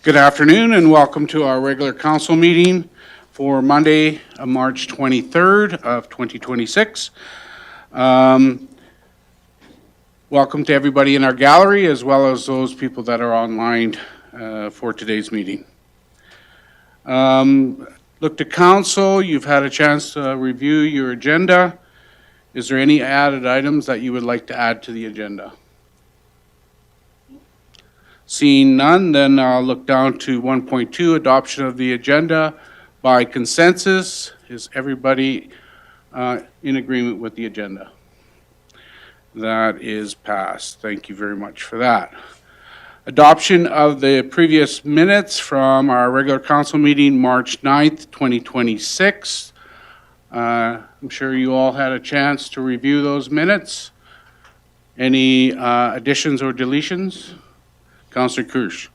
Good afternoon and welcome to our regular council meeting for Monday, March 23rd of 2026. Welcome to everybody in our gallery as well as those people that are online for today's meeting. Look to council, you've had a chance to review your agenda. Is there any added items that you would like to add to the agenda? Seeing none, then I'll look down to 1.2, adoption of the agenda by consensus. Is everybody in agreement with the agenda? That is passed. Thank you very much for that. Adoption of the previous minutes from our regular council meeting, March 9th, 2026. I'm sure you all had a chance to review those minutes. Any additions or deletions? Councillor Kirsch.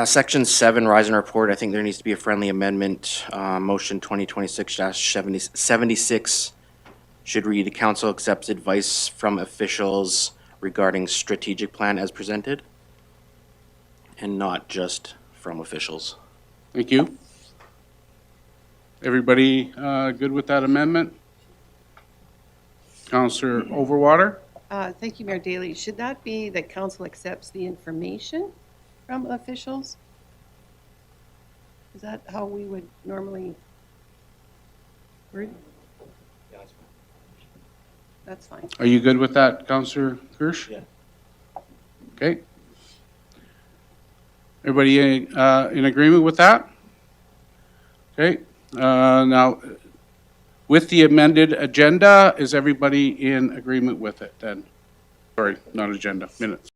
Section 7, Rise and Report, I think there needs to be a friendly amendment. Motion 2026-76 should read, the council accepts advice from officials regarding strategic plan as presented, and not just from officials. Thank you. Everybody good with that amendment? Councillor Overwater? Thank you, Mayor Daley. Should that be that council accepts the information from officials? Is that how we would normally word? That's fine. Are you good with that, Councillor Kirsch? Yeah. Okay. Everybody in agreement with that? Okay. Now, with the amended agenda, is everybody in agreement with it then? Sorry, not agenda, minutes.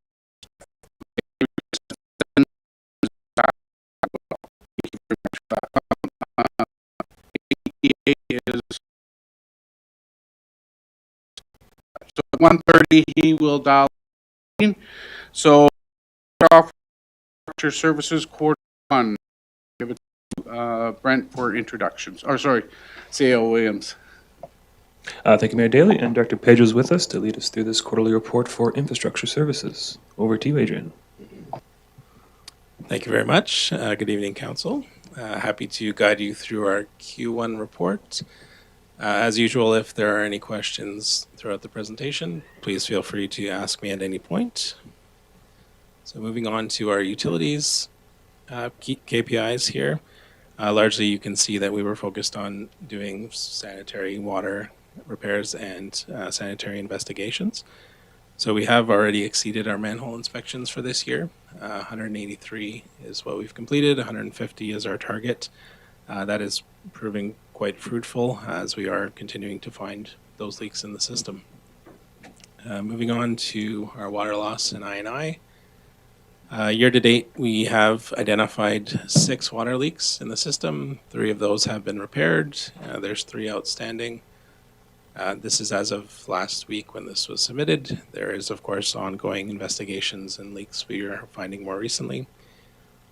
So at 1:30 he will dial in. So Infrastructure Services Quarter 1. Give it to Brent for introductions. Or sorry, C.A.O. Williams. Thank you, Mayor Daley, and Director Pedro is with us to lead us through this quarterly report for infrastructure services. Over to you, Adrian. Thank you very much. Good evening, Council. Happy to guide you through our Q1 report. As usual, if there are any questions throughout the presentation, please feel free to ask me at any point. So moving on to our utilities KPIs here. Largely, you can see that we were focused on doing sanitary water repairs and sanitary investigations. So we have already exceeded our manhole inspections for this year. 183 is what we've completed, 150 is our target. That is proving quite fruitful as we are continuing to find those leaks in the system. Moving on to our water loss and I&I. Year to date, we have identified 6 water leaks in the system. 3 of those have been repaired. There's 3 outstanding. This is as of last week when this was submitted. There is, of course, ongoing investigations and leaks we are finding more recently.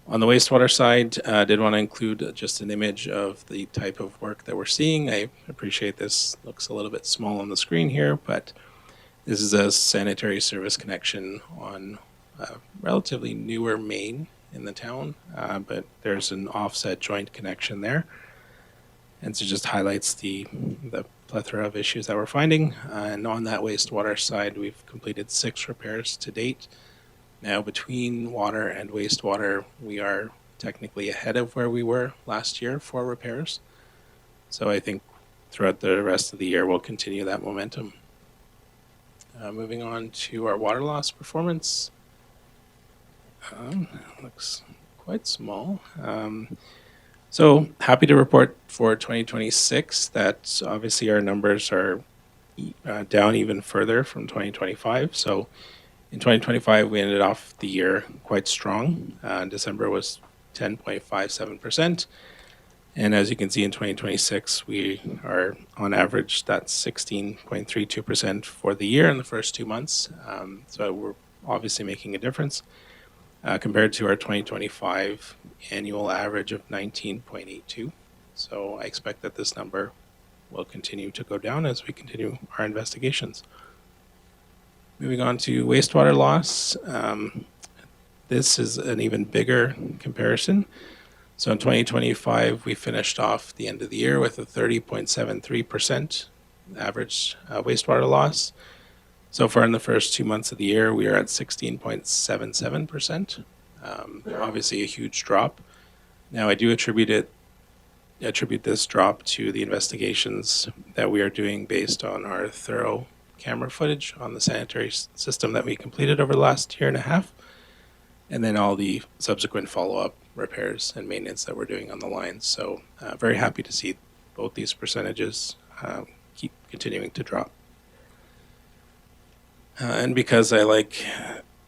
On the wastewater side, I did want to include just an image of the type of work that we're seeing. I appreciate this looks a little bit small on the screen here, but this is a sanitary service connection on a relatively newer main in the town, but there's an offset joint connection there. And so just highlights the plethora of issues that we're finding. And on that wastewater side, we've completed 6 repairs to date. Now, between water and wastewater, we are technically ahead of where we were last year for repairs. So I think throughout the rest of the year, we'll continue that momentum. Moving on to our water loss performance. Looks quite small. So happy to report for 2026 that obviously our numbers are down even further from 2025. So in 2025, we ended off the year quite strong. December was 10.57%. And as you can see in 2026, we are on average, that's 16.32% for the year in the first 2 months. So we're obviously making a difference compared to our 2025 annual average of 19.82. So I expect that this number will continue to go down as we continue our investigations. Moving on to wastewater loss. this is an even bigger comparison. So in 2025, we finished off the end of the year with a 30.73% average wastewater loss. So far in the first 2 months of the year, we are at 16.77%. Obviously a huge drop. Now I do attribute this drop to the investigations that we are doing based on our thorough camera footage on the sanitary system that we completed over the last year and a half, and then all the subsequent follow-up repairs and maintenance that we're doing on the lines. So very happy to see both these percentages keep continuing to drop. And because I like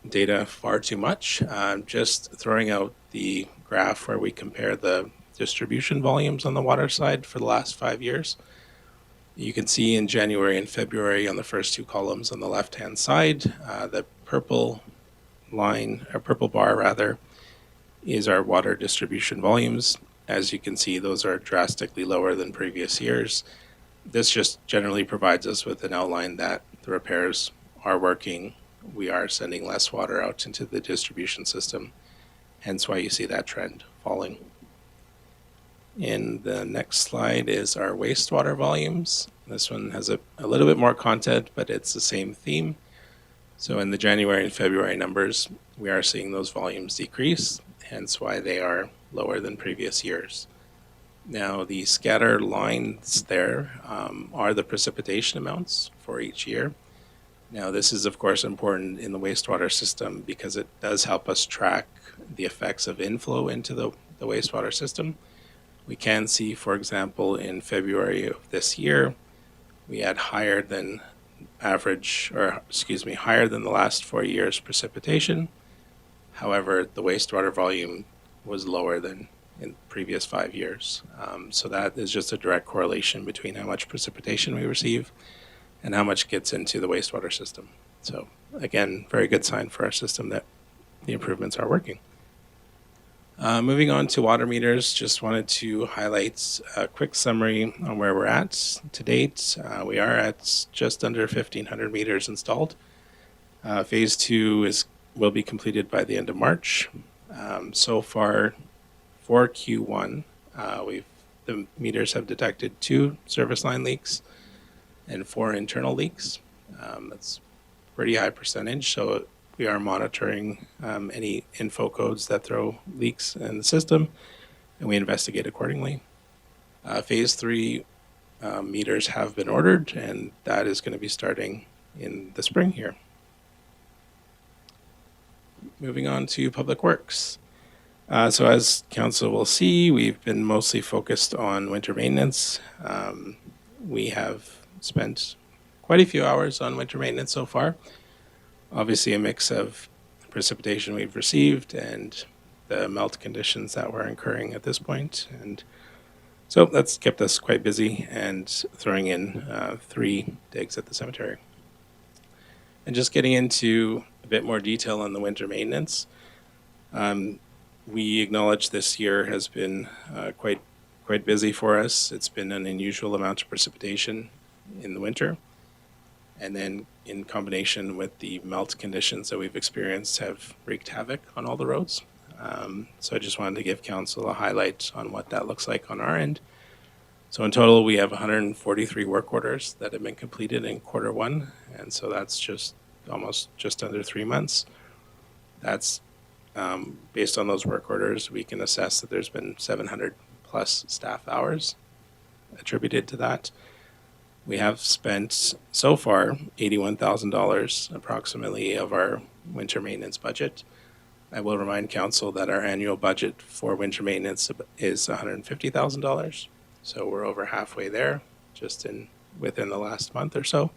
data far too much, I'm just throwing out the graph where we compare the distribution volumes on the water side for the last 5 years. You can see in January and February on the first two columns on the left-hand side, the purple line, or purple bar rather, is our water distribution volumes. As you can see, those are drastically lower than previous years. This just generally provides us with an outline that the repairs are working. We are sending less water out into the distribution system, hence why you see that trend falling. In the next slide is our wastewater volumes. This one has a little bit more content, but it's the same theme. So in the January and February numbers, we are seeing those volumes decrease, hence why they are lower than previous years. Now the scatter lines there are the precipitation amounts for each year. Now this is of course important in the wastewater system because it does help us track the effects of inflow into the wastewater system. We can see, for example, in February of this year, we had higher than the last 4 years precipitation. However, the wastewater volume was lower than in the previous 5 years. So that is just a direct correlation between how much precipitation we receive and how much gets into the wastewater system. So again, very good sign for our system that the improvements are working. Moving on to water meters, just wanted to highlight a quick summary on where we're at to date. We are at just under 1,500 meters installed. Phase 2 will be completed by the end of March. So far, for Q1, the meters have detected 2 service line leaks and 4 internal leaks. That's a pretty high percentage, so we are monitoring any info codes that throw leaks in the system, and we investigate accordingly. Phase 3 meters have been ordered, and that is going to be starting in the spring here. Moving on to Public Works. So as Council will see, we've been mostly focused on winter maintenance. We have spent quite a few hours on winter maintenance so far. Obviously a mix of precipitation we've received and the melt conditions that we're incurring at this point. And so that's kept us quite busy and throwing in 3 digs at the cemetery. And just getting into a bit more detail on the winter maintenance. We acknowledge this year has been quite busy for us. It's been an unusual amount of precipitation in the winter. And then in combination with the melt conditions that we've experienced have wreaked havoc on all the roads. So I just wanted to give Council a highlight on what that looks like on our end. So in total, we have 143 work orders that have been completed in Q1. And so that's just under 3 months. That's based on those work orders, we can assess that there's been 700 plus staff hours attributed to that. We have spent so far $81,000 approximately of our winter maintenance budget. I will remind Council that our annual budget for winter maintenance is $150,000. So we're over halfway there, just within the last month or so.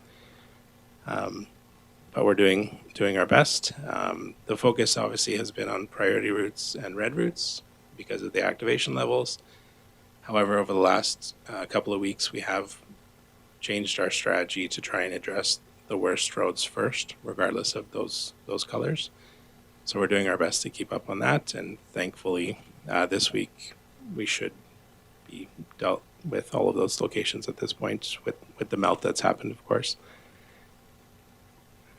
But we're doing our best. The focus obviously has been on priority routes and red routes because of the activation levels. However, over the last couple of weeks, we have changed our strategy to try and address the worst roads first, regardless of those colors. So we're doing our best to keep up on that, and thankfully this week we should be dealt with all of those locations at this point with the melt that's happened, of course.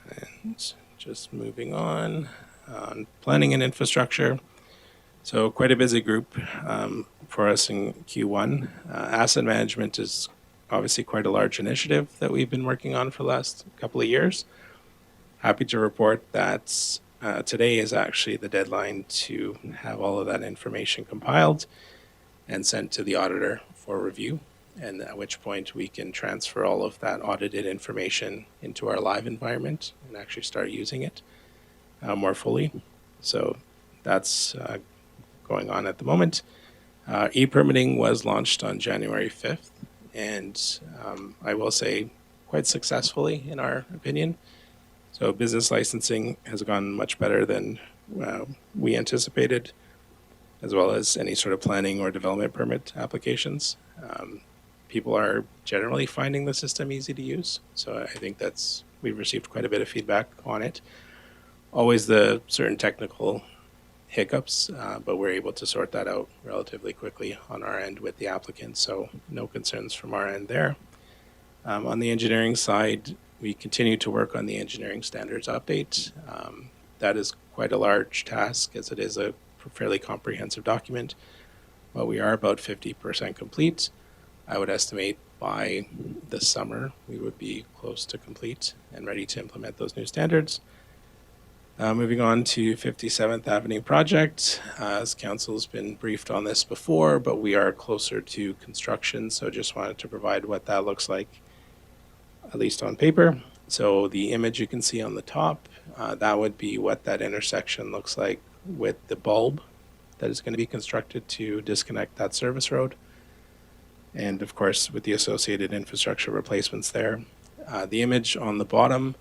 And just moving on, on planning and infrastructure. So quite a busy group for us in Q1. Asset management is obviously quite a large initiative that we've been working on for the last couple of years. Happy to report that today is actually the deadline to have all of that information compiled and sent to the auditor for review, and at which point we can transfer all of that audited information into our live environment and actually start using it more fully. So that's going on at the moment. E-permitting was launched on January 5th, and I will say quite successfully in our opinion. So business licensing has gone much better than we anticipated, as well as any sort of planning or development permit applications. People are generally finding the system easy to use, so I think we've received quite a bit of feedback on it. Always the certain technical hiccups, but we're able to sort that out relatively quickly on our end with the applicant, so no concerns from our end there. On the engineering side, we continue to work on the engineering standards update. That is quite a large task, as it is a fairly comprehensive document, but we are about 50% complete. I would estimate by this summer we would be close to complete and ready to implement those new standards. Moving on to 57th Avenue project. As council's been briefed on this before, but we are closer to construction, so just wanted to provide what that looks like, at least on paper. So the image you can see on the top, that would be what that intersection looks like with the bulb that is going to be constructed to disconnect that service road. And of course, with the associated infrastructure replacements there. The image on the bottom,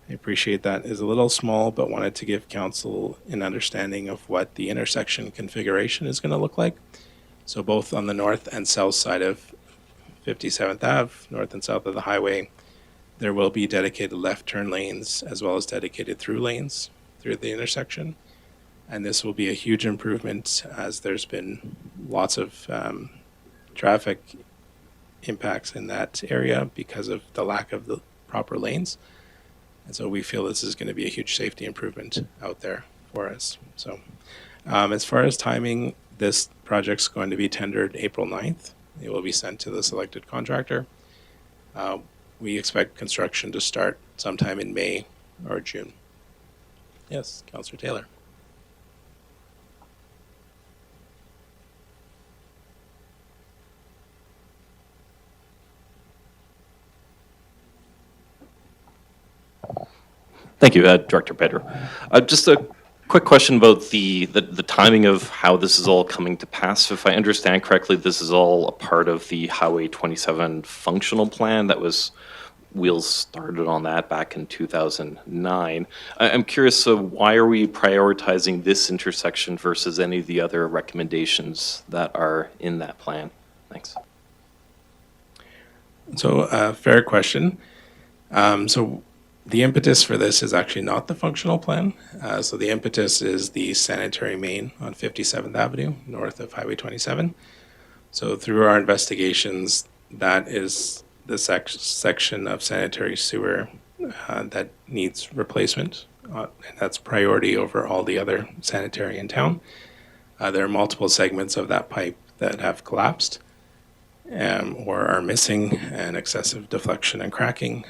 I appreciate that is a little small, but wanted to give council an understanding of what the intersection configuration is going to look like. So both on the north and south side of 57th Ave, north and south of the highway, there will be dedicated left turn lanes as well as dedicated through lanes through the intersection. And this will be a huge improvement, as there's been lots of traffic impacts in that area because of the lack of the proper lanes. And so we feel this is going to be a huge safety improvement out there for us. So as far as timing, this project's going to be tendered April 9th. It will be sent to the selected contractor. We expect construction to start sometime in May or June. Yes, Councillor Taylor. Thank you, Director Pedro. Just a quick question about the timing of how this is all coming to pass. If I understand correctly, this is all a part of the Highway 27 functional plan that was wheels started on that back in 2009. I'm curious, so why are we prioritizing this intersection versus any of the other recommendations that are in that plan? Thanks. So fair question. So the impetus for this is actually not the functional plan. So the impetus is the sanitary main on 57th Avenue, north of Highway 27. So through our investigations, that is the section of sanitary sewer that needs replacement. And that's priority over all the other sanitary in town. There are multiple segments of that pipe that have collapsed or are missing, and excessive deflection and cracking.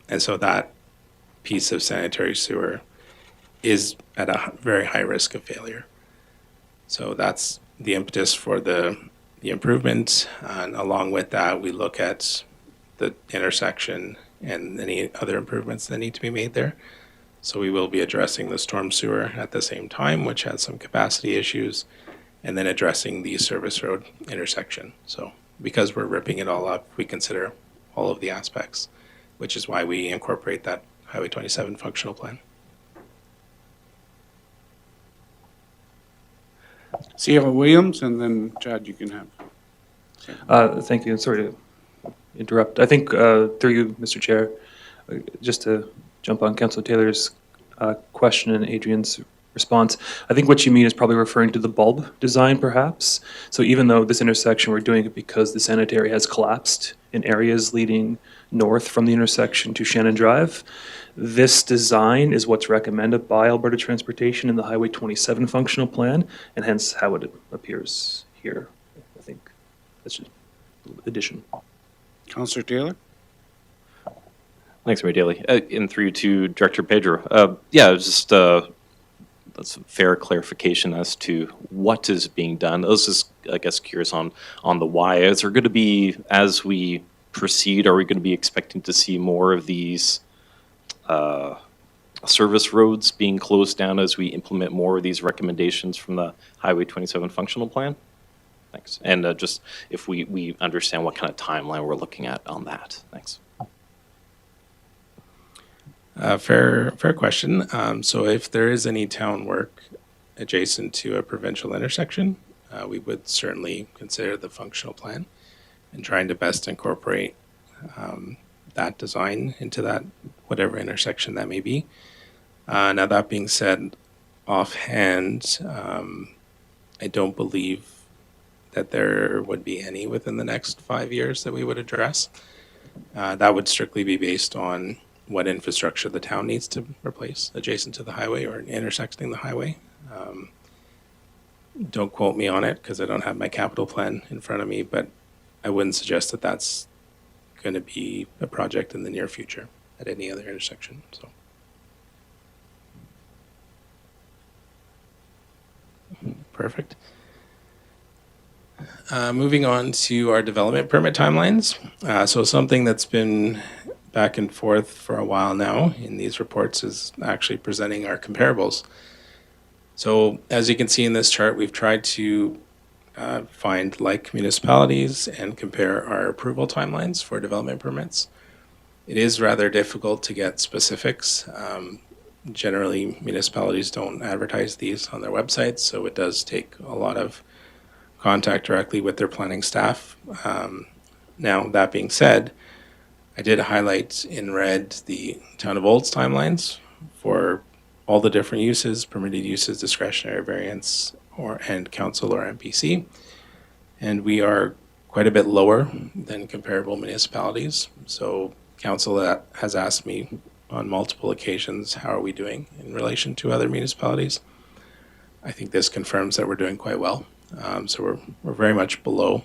And so that piece of sanitary sewer is at a very high risk of failure. So that's the impetus for the improvement. And along with that, we look at the intersection and any other improvements that need to be made there. So we will be addressing the storm sewer at the same time, which has some capacity issues, and then addressing the service road intersection. So because we're ripping it all up, we consider all of the aspects, which is why we incorporate that Highway 27 functional plan. Cielo Williams, and then Chad, you can have. Thank you, and sorry to interrupt. I think through you, Mr. Chair, just to jump on Councilor Taylor's question and Adrian's response. I think what you mean is probably referring to the bulb design, perhaps. So even though this intersection, we're doing it because the sanitary has collapsed in areas leading north from the intersection to Shannon Drive, this design is what's recommended by Alberta Transportation in the Highway 27 functional plan, and hence how it appears here. I think that's just addition. Councillor Taylor? Thanks, Mayor Daly. And through to Director Pedro. Yeah, it was just that's a fair clarification as to what is being done. I was just, I guess, curious on the why. Is there going to be, as we proceed, are we going to be expecting to see more of these service roads being closed down as we implement more of these recommendations from the Highway 27 functional plan? Thanks. And just if we understand what kind of timeline we're looking at on that. Thanks. Fair question. So if there is any town work adjacent to a provincial intersection, we would certainly consider the functional plan and trying to best incorporate that design into that, whatever intersection that may be. Now, that being said, offhand, I don't believe that there would be any within the next 5 years that we would address. That would strictly be based on what infrastructure the town needs to replace adjacent to the highway or intersecting the highway. Don't quote me on it because I don't have my capital plan in front of me, but I wouldn't suggest that that's going to be a project in the near future at any other intersection. So, perfect. Moving on to our development permit timelines. So something that's been back and forth for a while now in these reports is actually presenting our comparables. So as you can see in this chart, we've tried to find like municipalities and compare our approval timelines for development permits. It is rather difficult to get specifics. Generally, municipalities don't advertise these on their websites, so it does take a lot of contact directly with their planning staff. Now, that being said, I did highlight in red the Town of Olds timelines for all the different uses, permitted uses, discretionary variance, and council or MPC. And we are quite a bit lower than comparable municipalities. So council has asked me on multiple occasions, how are we doing in relation to other municipalities? I think this confirms that we're doing quite well. So we're very much below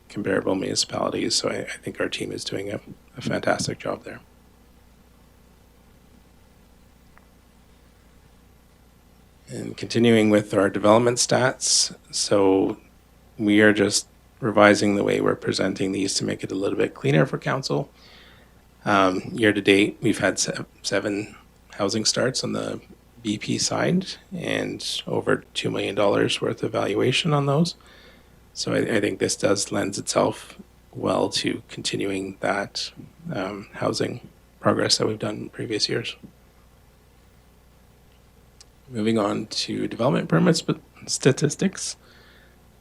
comparable municipalities. So I think our team is doing a fantastic job there. And continuing with our development stats, so we are just revising the way we're presenting these to make it a little bit cleaner for council. Year to date, we've had 7 housing starts on the BP side and over $2 million worth of valuation on those. So I think this does lends itself well to continuing that housing progress that we've done in previous years. Moving on to development permits statistics.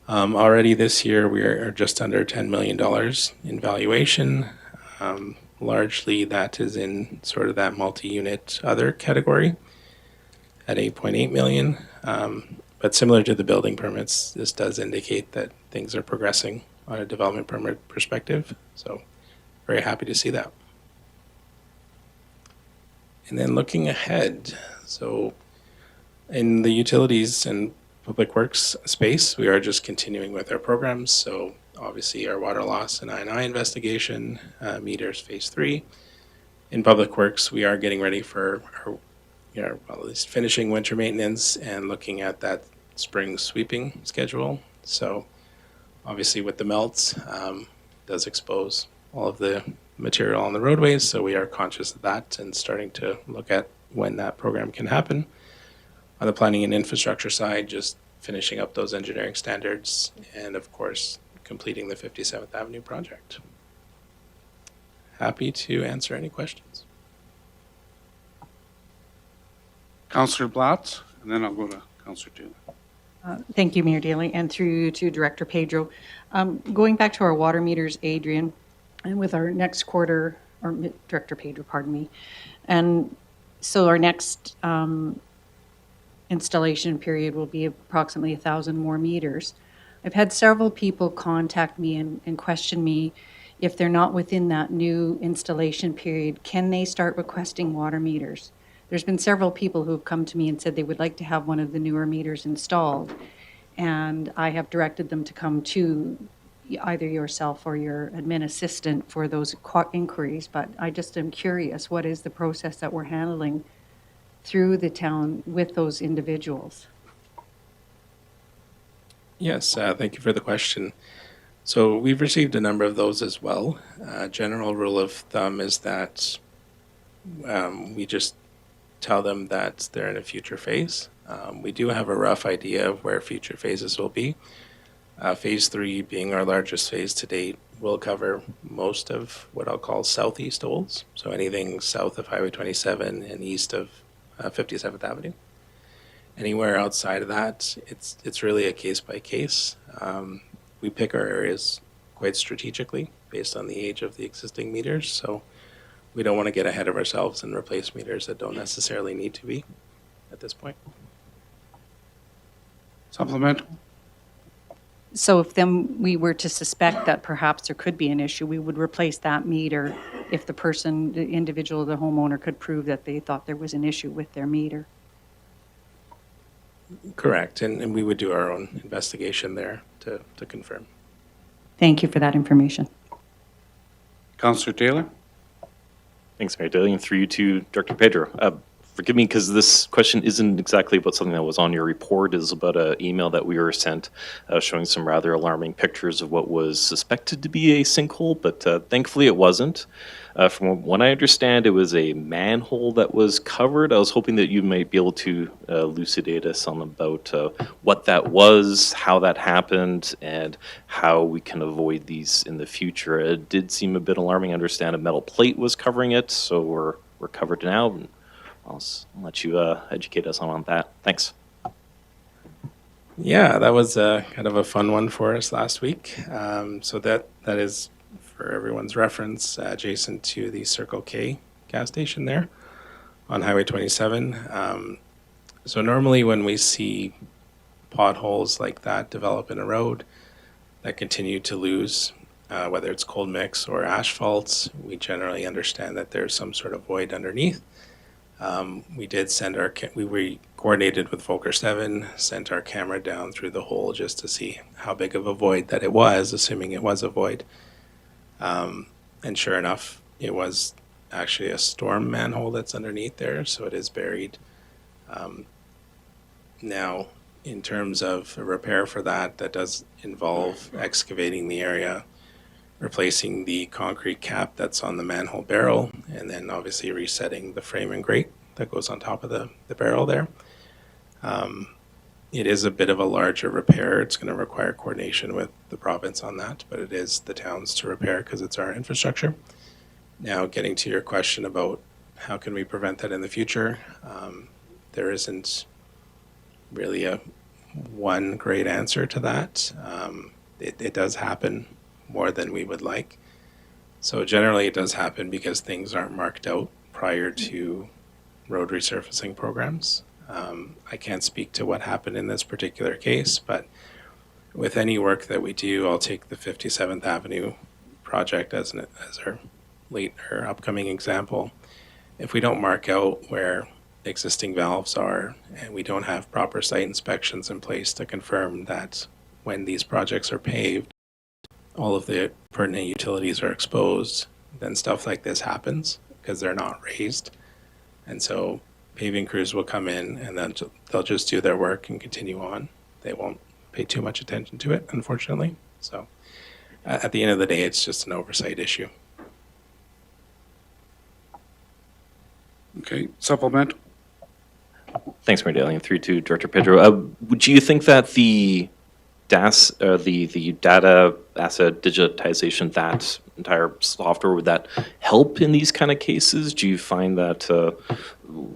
Already this year, we are just under $10 million in valuation. Largely that is in sort of that multi-unit other category at 8.8 million. But similar to the building permits, this does indicate that things are progressing on a development permit perspective. So very happy to see that. And then looking ahead, so in the utilities and public works space, we are just continuing with our programs. So obviously our water loss and I&I investigation, meters phase 3. In public works, we are getting ready for our, well, at least finishing winter maintenance and looking at that spring sweeping schedule. So obviously with the melts, does expose all of the material on the roadways. So we are conscious of that and starting to look at when that program can happen. On the planning and infrastructure side, just finishing up those engineering standards and of course, completing the 57th Avenue project. Happy to answer any questions. Councillor Blatz, and then I'll go to Councillor Taylor. Thank you, Mayor Daley, and through to Director Pedro. Going back to our water meters, Adrian, and with our next quarter, or Director Pedro, pardon me. And so our next installation period will be approximately 1,000 more meters. I've had several people contact me and question me if they're not within that new installation period, can they start requesting water meters? There's been several people who have come to me and said they would like to have one of the newer meters installed. And I have directed them to come to either yourself or your admin assistant for those inquiries. But I just am curious, what is the process that we're handling through the town with those individuals? Yes, thank you for the question. So we've received a number of those as well. General rule of thumb is that we just tell them that they're in a future phase. We do have a rough idea of where future phases will be. Phase 3 being our largest phase to date will cover most of what I'll call southeast Olds. So anything south of Highway 27 and east of 57th Avenue. Anywhere outside of that, it's really a case by case. We pick our areas quite strategically based on the age of the existing meters. So we don't want to get ahead of ourselves and replace meters that don't necessarily need to be at this point. Supplemental? So if then we were to suspect that perhaps there could be an issue, we would replace that meter if the person, the individual, the homeowner could prove that they thought there was an issue with their meter. Correct. And we would do our own investigation there to confirm. Thank you for that information. Councillor Taylor? Thanks, Mayor Daly, and through you to Director Pedro. Forgive me, because this question isn't exactly about something that was on your report. It's about an email that we were sent showing some rather alarming pictures of what was suspected to be a sinkhole, but thankfully it wasn't. From what I understand, it was a manhole that was covered. I was hoping that you might be able to elucidate us on about what that was, how that happened, and how we can avoid these in the future. It did seem a bit alarming. I understand a metal plate was covering it, so we're covered now. I'll let you educate us on that. Thanks. Yeah, that was kind of a fun one for us last week. So that is, for everyone's reference, adjacent to the Circle K gas station there on Highway 27. So normally when we see potholes like that develop in a road that continue to lose, whether it's cold mix or asphalt, we generally understand that there's some sort of void underneath. We did send we coordinated with Volker 7, sent our camera down through the hole just to see how big of a void that it was, assuming it was a void. And sure enough, it was actually a storm manhole that's underneath there, so it is buried. Now, in terms of a repair for that does involve excavating the area, replacing the concrete cap that's on the manhole barrel, and then obviously resetting the frame and grate that goes on top of the barrel there. It is a bit of a larger repair. It's going to require coordination with the province on that, but it is the town's to repair because it's our infrastructure. Now, getting to your question about how can we prevent that in the future, there isn't really a one great answer to that. It does happen more than we would like. So generally it does happen because things aren't marked out prior to road resurfacing programs. I can't speak to what happened in this particular case, but with any work that we do, I'll take the 57th Avenue project as our upcoming example. If we don't mark out where existing valves are and we don't have proper site inspections in place to confirm that when these projects are paved, all of the pertinent utilities are exposed, then stuff like this happens because they're not raised. And so paving crews will come in and then they'll just do their work and continue on. They won't pay too much attention to it, unfortunately. So at the end of the day, it's just an oversight issue. Okay, supplemental? Thanks, Mayor Daly, and through to Director Pedro. Do you think that the data asset digitization, that entire software, would that help in these kind of cases? Do you find that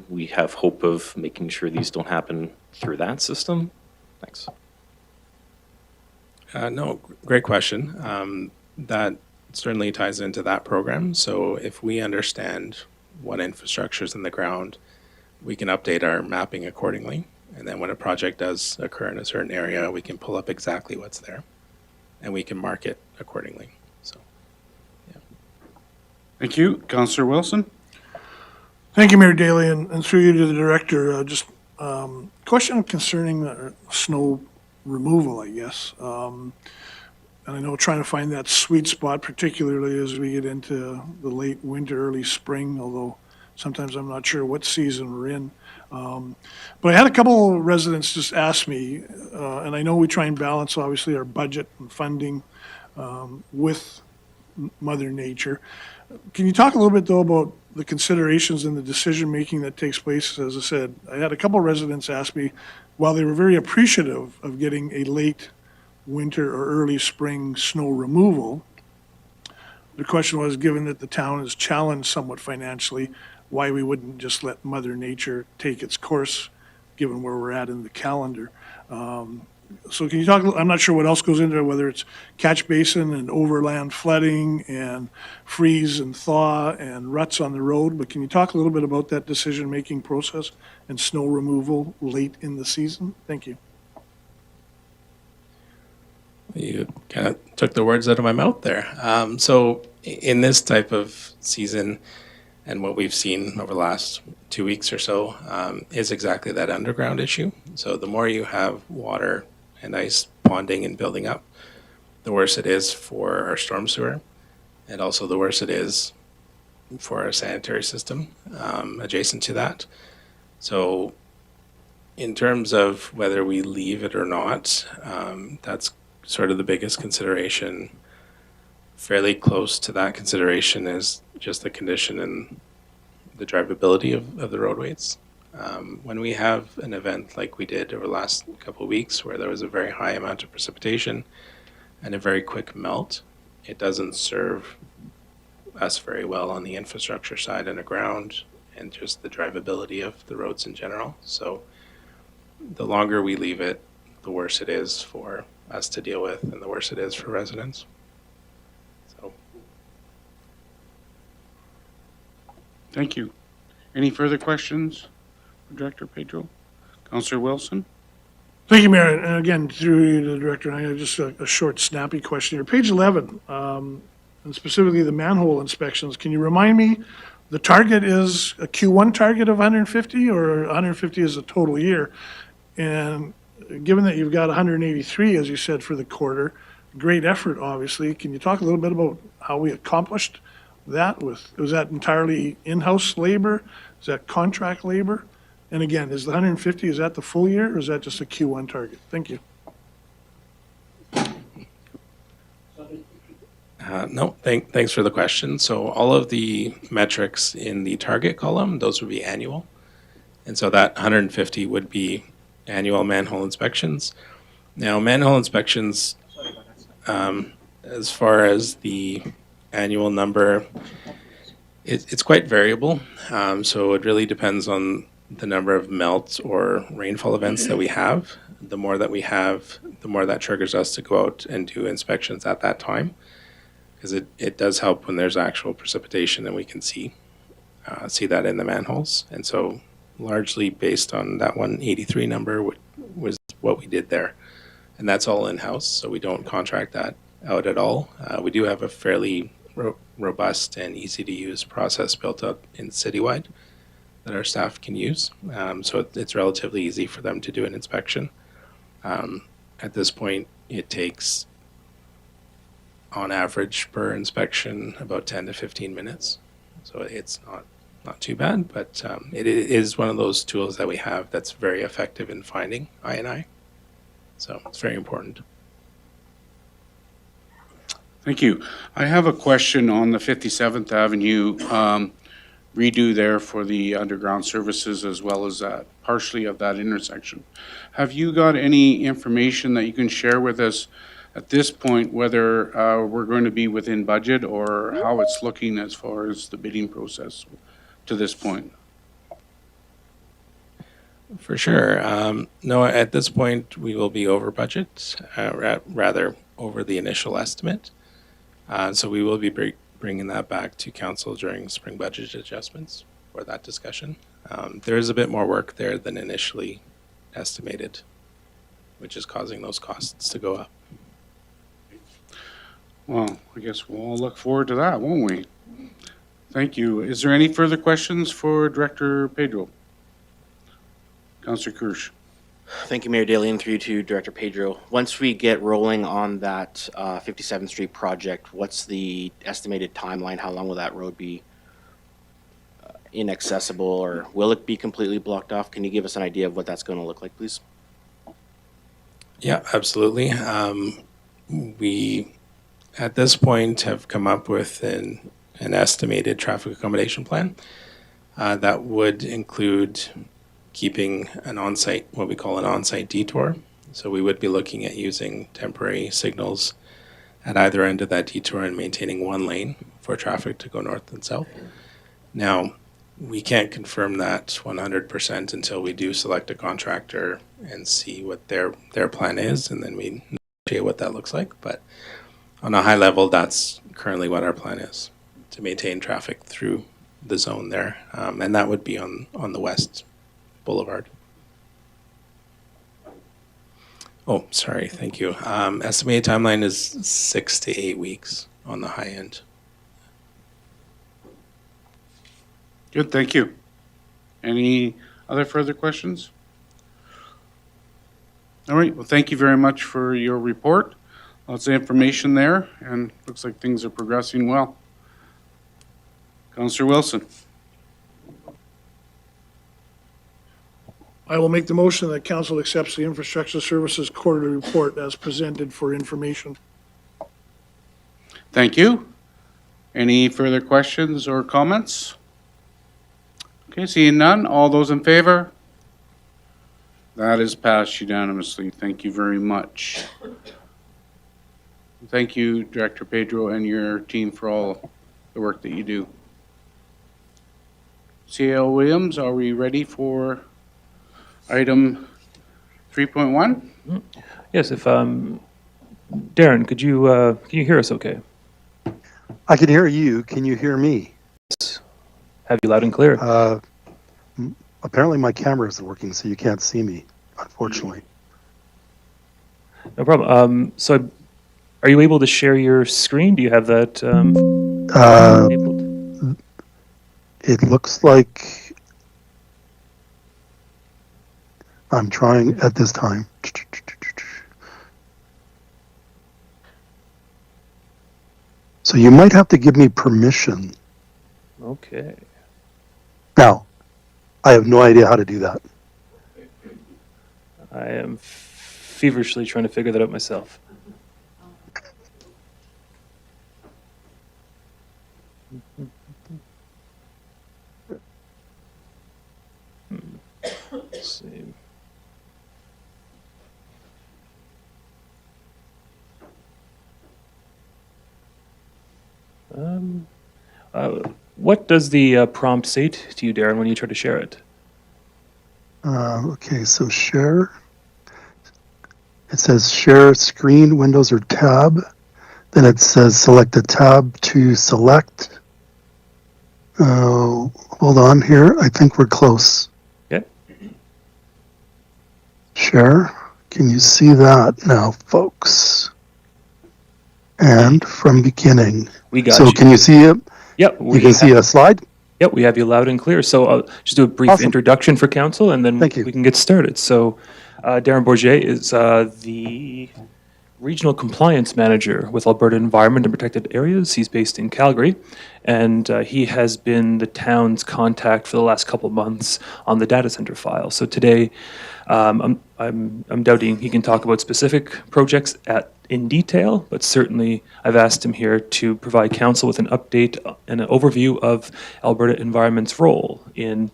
we have hope of making sure these don't happen through that system? Thanks. No, great question. That certainly ties into that program. So if we understand what infrastructure is in the ground, we can update our mapping accordingly. And then when a project does occur in a certain area, we can pull up exactly what's there and we can mark it accordingly. So, Thank you. Councillor Wilson? Thank you, Mayor Daley, and through you to the director. Just question concerning snow removal, I guess. And I know trying to find that sweet spot, particularly as we get into the late winter, early spring, although sometimes I'm not sure what season we're in. But I had a couple of residents just ask me, and I know we try and balance, obviously, our budget and funding with Mother Nature. Can you talk a little bit, though, about the considerations and the decision-making that takes place? As I said, I had a couple of residents ask me, while they were very appreciative of getting a late winter or early spring snow removal, the question was, given that the town is challenged somewhat financially, why we wouldn't just let Mother Nature take its course, given where we're at in the calendar. So can you talk, I'm not sure what else goes into it, whether it's catch basin and overland flooding and freeze and thaw and ruts on the road, but can you talk a little bit about that decision-making process and snow removal late in the season? Thank you. you kind of took the words out of my mouth there. So in this type of season, and what we've seen over the last 2 weeks or so, is exactly that underground issue. So the more you have water and ice ponding and building up, the worse it is for our storm sewer, and also the worse it is for our sanitary system adjacent to that. So in terms of whether we leave it or not, that's sort of the biggest consideration. Fairly close to that consideration is just the condition and the drivability of the roadways. When we have an event like we did over the last couple of weeks where there was a very high amount of precipitation and a very quick melt, it doesn't serve us very well on the infrastructure side and the ground and just the drivability of the roads in general. So the longer we leave it, the worse it is for us to deal with and the worse it is for residents. So Thank you. Any further questions for Director Pedro? Councillor Wilson? Thank you, Mayor. And again, through you to the director, I have just a short, snappy question here. Page 11, and specifically the manhole inspections. Can you remind me, the target is a Q1 target of 150 or 150 is a total year? And given that you've got 183, as you said, for the quarter, great effort, obviously. Can you talk a little bit about how we accomplished that was that entirely in-house labor? Is that contract labor? And again, is the 150, is that the full year or is that just a Q1 target? Thank you. no, thanks for the question. So all of the metrics in the target column, those would be annual. And so that 150 would be annual manhole inspections. Now, manhole inspections, as far as the annual number, it's quite variable. So it really depends on the number of melt or rainfall events that we have. The more that we have, the more that triggers us to go out and do inspections at that time, because it does help when there's actual precipitation and we can see that in the manholes. And so largely based on that 183 number was what we did there. And that's all in-house, so we don't contract that out at all. We do have a fairly robust and easy-to-use process built up in Citywide that our staff can use. So it's relatively easy for them to do an inspection. At this point, it takes, on average, per inspection, about 10 to 15 minutes. So it's not too bad, but it is one of those tools that we have that's very effective in finding I&I. So it's very important. Thank you. I have a question on the 57th Avenue redo there for the underground services as well as partially of that intersection. Have you got any information that you can share with us at this point, whether we're going to be within budget or how it's looking as far as the bidding process to this point? For sure. No, at this point, we will be over budget, rather over the initial estimate. So we will be bringing that back to council during spring budget adjustments for that discussion. There is a bit more work there than initially estimated, which is causing those costs to go up. Well, I guess we'll all look forward to that, won't we? Thank you. Is there any further questions for Director Pedro? Councillor Kirsch. Thank you, Mayor Daly, and through you to Director Pedro. Once we get rolling on that 57th Street project, what's the estimated timeline? How long will that road be inaccessible, or will it be completely blocked off? Can you give us an idea of what that's going to look like, please? Yeah, absolutely. We, at this point, have come up with an estimated traffic accommodation plan that would include keeping an on-site, what we call an on-site detour. So we would be looking at using temporary signals at either end of that detour and maintaining one lane for traffic to go north and south. Now, we can't confirm that 100% until we do select a contractor and see what their plan is, and then we negotiate what that looks like. But on a high level, that's currently what our plan is, to maintain traffic through the zone there. And that would be on the West Boulevard. Oh, sorry, thank you. Estimated timeline is 6 to 8 weeks on the high end. Good, thank you. Any other further questions? All right, well, thank you very much for your report. Lots of information there, and looks like things are progressing well. Councillor Wilson. I will make the motion that council accepts the Infrastructure Services quarterly report as presented for information. Thank you. Any further questions or comments? Okay, seeing none, all those in favor? That is passed unanimously. Thank you very much. Thank you, Director Pedro, and your team for all the work that you do. CAO Williams, are we ready for item 3.1? Yes, if, Darren, can you hear us okay? I can hear you. Can you hear me? Have you loud and clear? Apparently my camera isn't working, so you can't see me, unfortunately. No problem. So are you able to share your screen? Do you have that enabled? It looks like I'm trying at this time. So you might have to give me permission. Okay. Now, I have no idea how to do that. I am feverishly trying to figure that out myself. Let's see. What does the prompt say to you, Darren, when you try to share it? Okay, so share. It says share screen, windows, or tab. Then it says select a tab to select. Hold on here. I think we're close. Okay. Share. Can you see that now, folks? And from beginning. We got So you. can you see it? Yep. You can see a slide? Yep, we have you loud and clear. So I'll just do a brief Awesome. introduction for council, and then Thank you. we can get started. So Darren Bourget is the Regional Compliance Manager with Alberta Environment and Protected Areas. He's based in Calgary, and he has been the town's contact for the last couple of months on the data center file. So today, I'm doubting he can talk about specific projects in detail, but certainly I've asked him here to provide council with an update and an overview of Alberta Environment's role in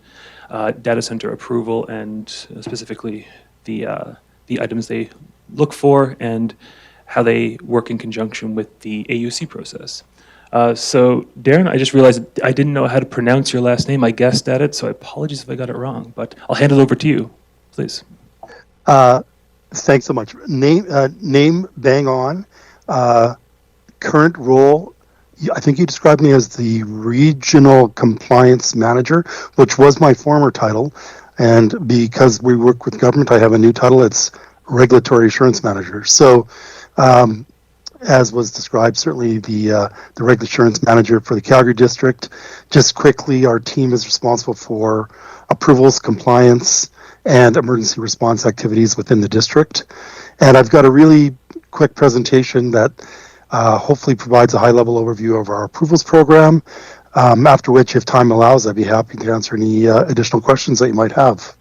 data center approval and specifically the items they look for and how they work in conjunction with the AUC process. So Darren, I just realized I didn't know how to pronounce your last name. I guessed at it, so apologies if I got it wrong, but I'll hand it over to you, please. Thanks so much. Name bang on. Current role, I think you described me as the Regional Compliance Manager, which was my former title. And because we work with government, I have a new title. It's Regulatory Assurance Manager. So, as was described, certainly the Regulatory Assurance Manager for the Calgary District. Just quickly, our team is responsible for approvals, compliance, and emergency response activities within the district. And I've got a really quick presentation that hopefully provides a high-level overview of our approvals program, after which, if time allows, I'd be happy to answer any additional questions that you might have.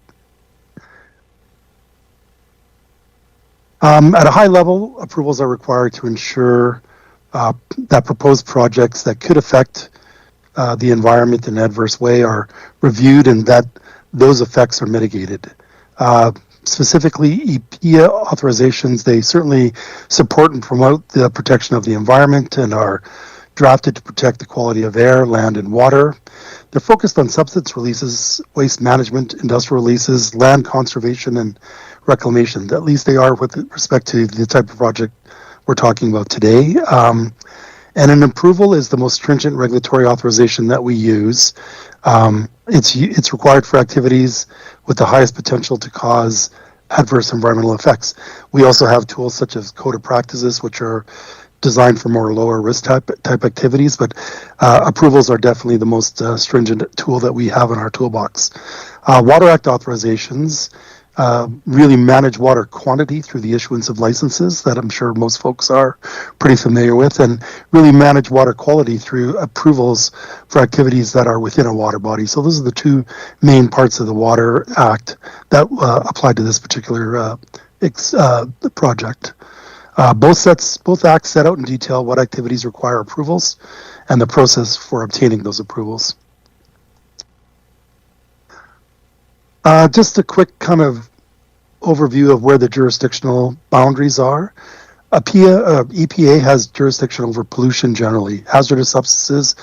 At a high level, approvals are required to ensure that proposed projects that could affect the environment in an adverse way are reviewed and that those effects are mitigated. Specifically, EPA authorizations, they certainly support and promote the protection of the environment and are drafted to protect the quality of air, land, and water. They're focused on substance releases, waste management, industrial releases, land conservation, and reclamation. At least they are with respect to the type of project we're talking about today. And an approval is the most stringent regulatory authorization that we use. It's required for activities with the highest potential to cause adverse environmental effects. We also have tools such as code of practices, which are designed for more lower risk type activities, but approvals are definitely the most stringent tool that we have in our toolbox. Water Act authorizations really manage water quantity through the issuance of licenses that I'm sure most folks are pretty familiar with, and really manage water quality through approvals for activities that are within a water body. So those are the two main parts of the Water Act that apply to this particular project. Both acts set out in detail what activities require approvals and the process for obtaining those approvals. Just a quick kind of overview of where the jurisdictional boundaries are. EPA has jurisdiction over pollution generally, hazardous substances,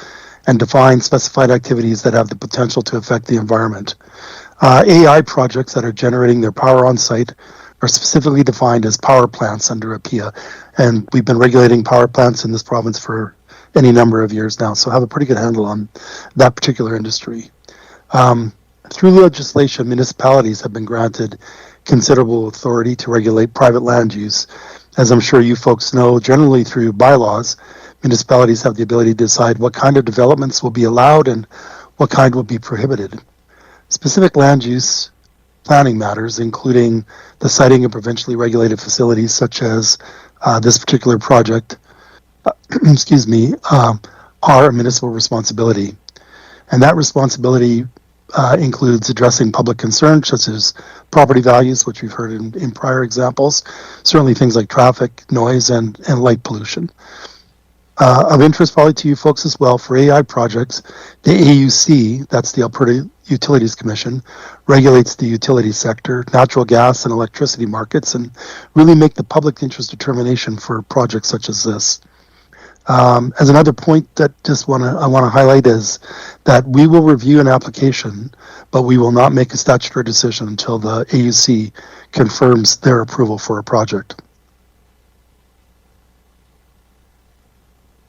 and defines specified activities that have the potential to affect the environment. AI projects that are generating their power on site are specifically defined as power plants under EPA, and we've been regulating power plants in this province for any number of years now, so have a pretty good handle on that particular industry. Through legislation, municipalities have been granted considerable authority to regulate private land use. As I'm sure you folks know, generally through bylaws, municipalities have the ability to decide what kind of developments will be allowed and what kind will be prohibited. Specific land use planning matters, including the siting of provincially regulated facilities such as this particular project, are a municipal responsibility. And that responsibility includes addressing public concerns such as property values, which we've heard in prior examples, certainly things like traffic, noise, and light pollution. Of interest probably to you folks as well, for AI projects, the AUC, that's the Alberta Utilities Commission, regulates the utility sector, natural gas and electricity markets, and really make the public interest determination for projects such as this. As another point that I want to highlight is that we will review an application, but we will not make a statutory decision until the AUC confirms their approval for a project.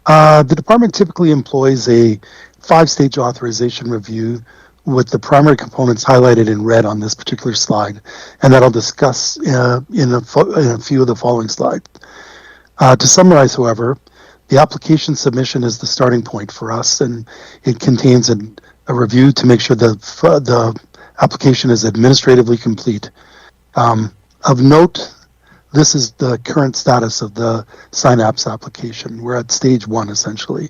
The department typically employs a 5-stage authorization review with the primary components highlighted in red on this particular slide, and that I'll discuss in a few of the following slides. To summarize, however, the application submission is the starting point for us, and it contains a review to make sure the application is administratively complete. Of note, this is the current status of the Synapse application. We're at stage 1, essentially.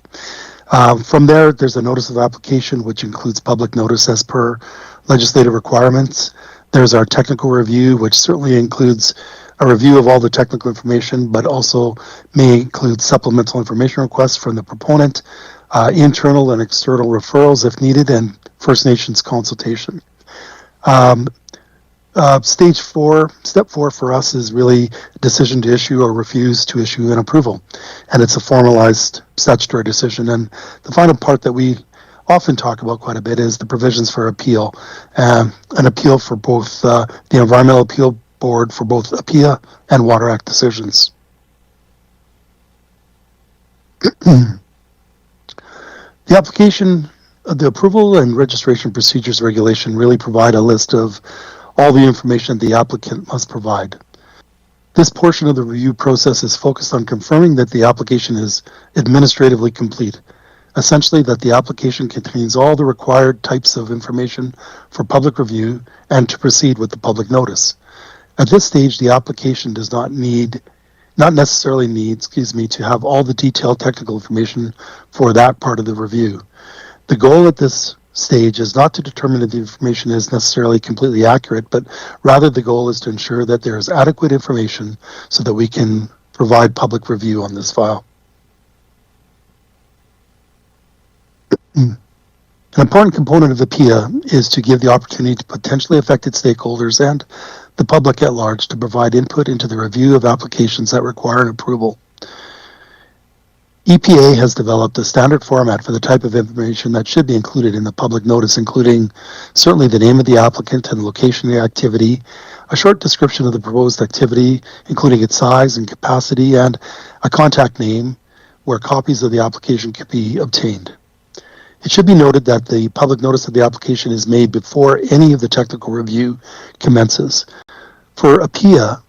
From there, there's a notice of application, which includes public notice as per legislative requirements. There's our technical review, which certainly includes a review of all the technical information, but also may include supplemental information requests from the proponent, internal and external referrals if needed, and First Nations consultation. Step 4 for us is really a decision to issue or refuse to issue an approval. And it's a formalized statutory decision. And the final part that we often talk about quite a bit is the provisions for appeal. An appeal for both the Environmental Appeal Board for both APIA and Water Act decisions. The application the approval and registration procedures regulation really provide a list of all the information the applicant must provide. This portion of the review process is focused on confirming that the application is administratively complete. Essentially, that the application contains all the required types of information for public review and to proceed with the public notice. At this stage, the application does not necessarily need, to have all the detailed technical information for that part of the review. The goal at this stage is not to determine that the information is necessarily completely accurate, but rather the goal is to ensure that there is adequate information so that we can provide public review on this file. An important component of the PIA is to give the opportunity to potentially affected stakeholders and the public at large to provide input into the review of applications that require an approval. EPA has developed a standard format for the type of information that should be included in the public notice, including certainly the name of the applicant and the location of the activity, a short description of the proposed activity, including its size and capacity, and a contact name where copies of the application can be obtained. It should be noted that the public notice of the application is made before any of the technical review commences. For a PIA,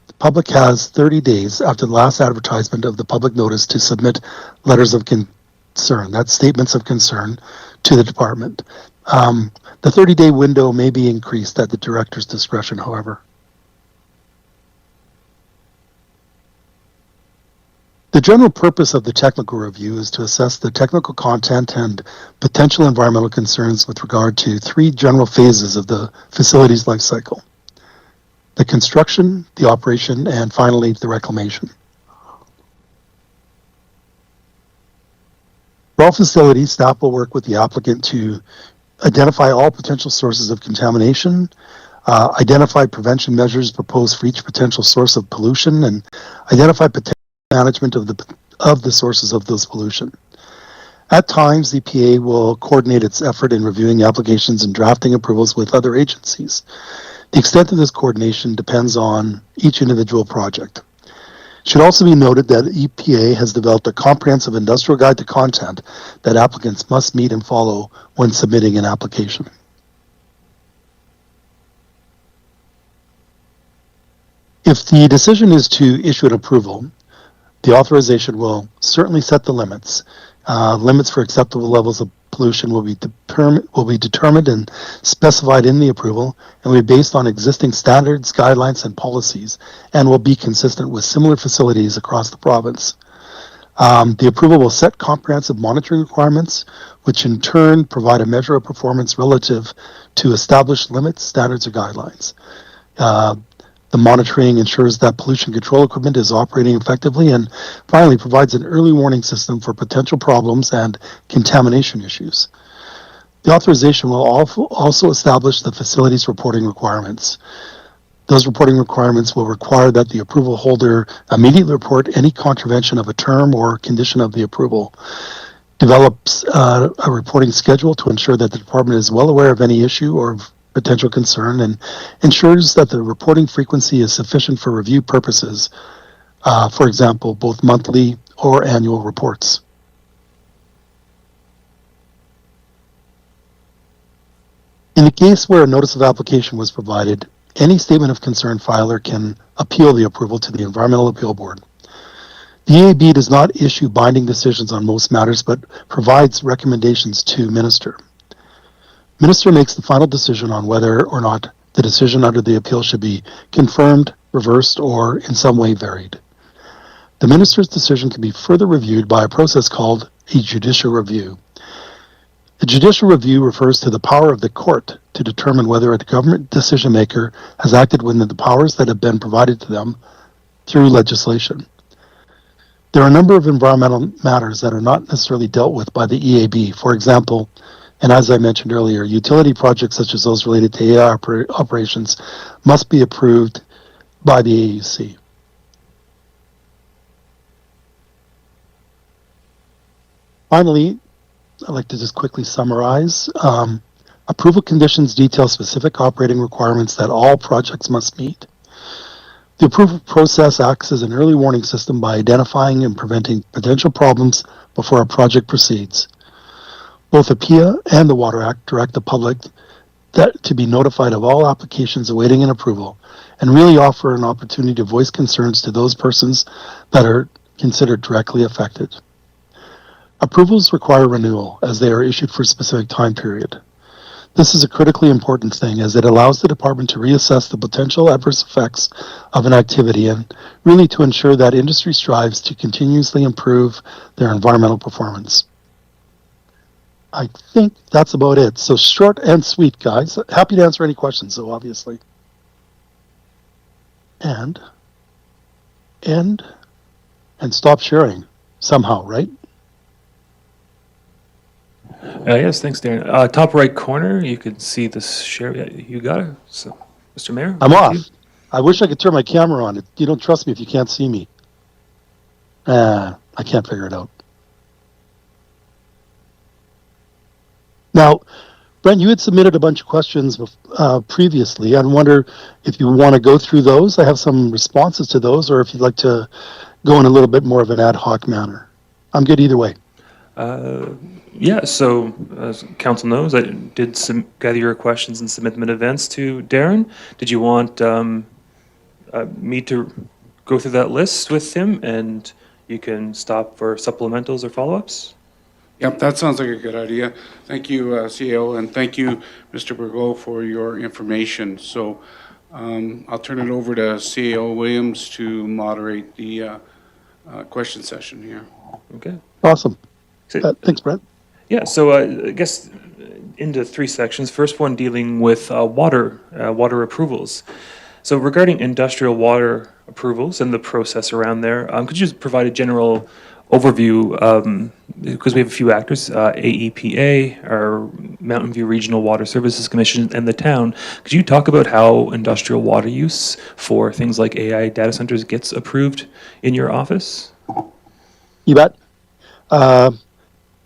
the public has 30 days after the last advertisement of the public notice to submit letters of concern, that's statements of concern, to the department. The 30-day window may be increased at the director's discretion, however. The general purpose of the technical review is to assess the technical content and potential environmental concerns with regard to three general phases of the facility's life cycle: the construction, the operation, and finally the reclamation. For all facilities, staff will work with the applicant to identify all potential sources of contamination, identify prevention measures proposed for each potential source of pollution, and identify potential management of the sources of those pollution. At times, the EPA will coordinate its effort in reviewing applications and drafting approvals with other agencies. The extent of this coordination depends on each individual project. It should also be noted that EPA has developed a comprehensive industrial guide to content that applicants must meet and follow when submitting an application. If the decision is to issue an approval, the authorization will certainly set the limits. Limits for acceptable levels of pollution will be determined and specified in the approval and will be based on existing standards, guidelines, and policies, and will be consistent with similar facilities across the province. The approval will set comprehensive monitoring requirements, which in turn provide a measure of performance relative to established limits, standards, or guidelines. The monitoring ensures that pollution control equipment is operating effectively and finally provides an early warning system for potential problems and contamination issues. The authorization will also establish the facility's reporting requirements. Those reporting requirements will require that the approval holder immediately report any contravention of a term or condition of the approval, develops a reporting schedule to ensure that the department is well aware of any issue or potential concern, and ensures that the reporting frequency is sufficient for review purposes, for example, both monthly or annual reports. In the case where a notice of application was provided, any statement of concern filer can appeal the approval to the Environmental Appeal Board. The EAB does not issue binding decisions on most matters, but provides recommendations to Minister. Minister makes the final decision on whether or not the decision under the appeal should be confirmed, reversed, or in some way varied. The Minister's decision can be further reviewed by a process called a judicial review. A judicial review refers to the power of the court to determine whether a government decision maker has acted within the powers that have been provided to them through legislation. There are a number of environmental matters that are not necessarily dealt with by the EAB. For example, and as I mentioned earlier, utility projects such as those related to AI operations must be approved by the AUC. Finally, I'd like to just quickly summarize. Approval conditions detail specific operating requirements that all projects must meet. The approval process acts as an early warning system by identifying and preventing potential problems before a project proceeds. Both APIA and the Water Act direct the public to be notified of all applications awaiting an approval and really offer an opportunity to voice concerns to those persons that are considered directly affected. Approvals require renewal as they are issued for a specific time period. This is a critically important thing as it allows the department to reassess the potential adverse effects of an activity and really to ensure that industry strives to continuously improve their environmental performance. I think that's about it. So short and sweet, guys. Happy to answer any questions, though, obviously. And end and stop sharing somehow, right? Yes, thanks, Darren. Top right corner, you can see this share. Yeah, you got it. So, Mr. Mayor, I'm back to off. you. I wish I could turn my camera on. You don't trust me if you can't see me. I can't figure it out. Now, Brent, you had submitted a bunch of questions previously. I wonder if you want to go through those. I have some responses to those, or if you'd like to go in a little bit more of an ad hoc manner. I'm good either way. Yeah, so as council knows, I did gather your questions and submit them in advance to Darren. Did you want me to go through that list with him, and you can stop for supplementals or follow-ups? Yep, that sounds like a good idea. Thank you, CEO, and thank you, Mr. Bourgault, for your information. So I'll turn it over to CEO Williams to moderate the question session here. Okay. Awesome. So- Thanks, Brent. Yeah, so I guess into three sections. First one dealing with water approvals. So regarding industrial water approvals and the process around there, could you just provide a general overview, because we have a few actors, AEPA, our Mountain View Regional Water Services Commission, and the town. Could you talk about how industrial water use for things like AI data centers gets approved in your office? You bet.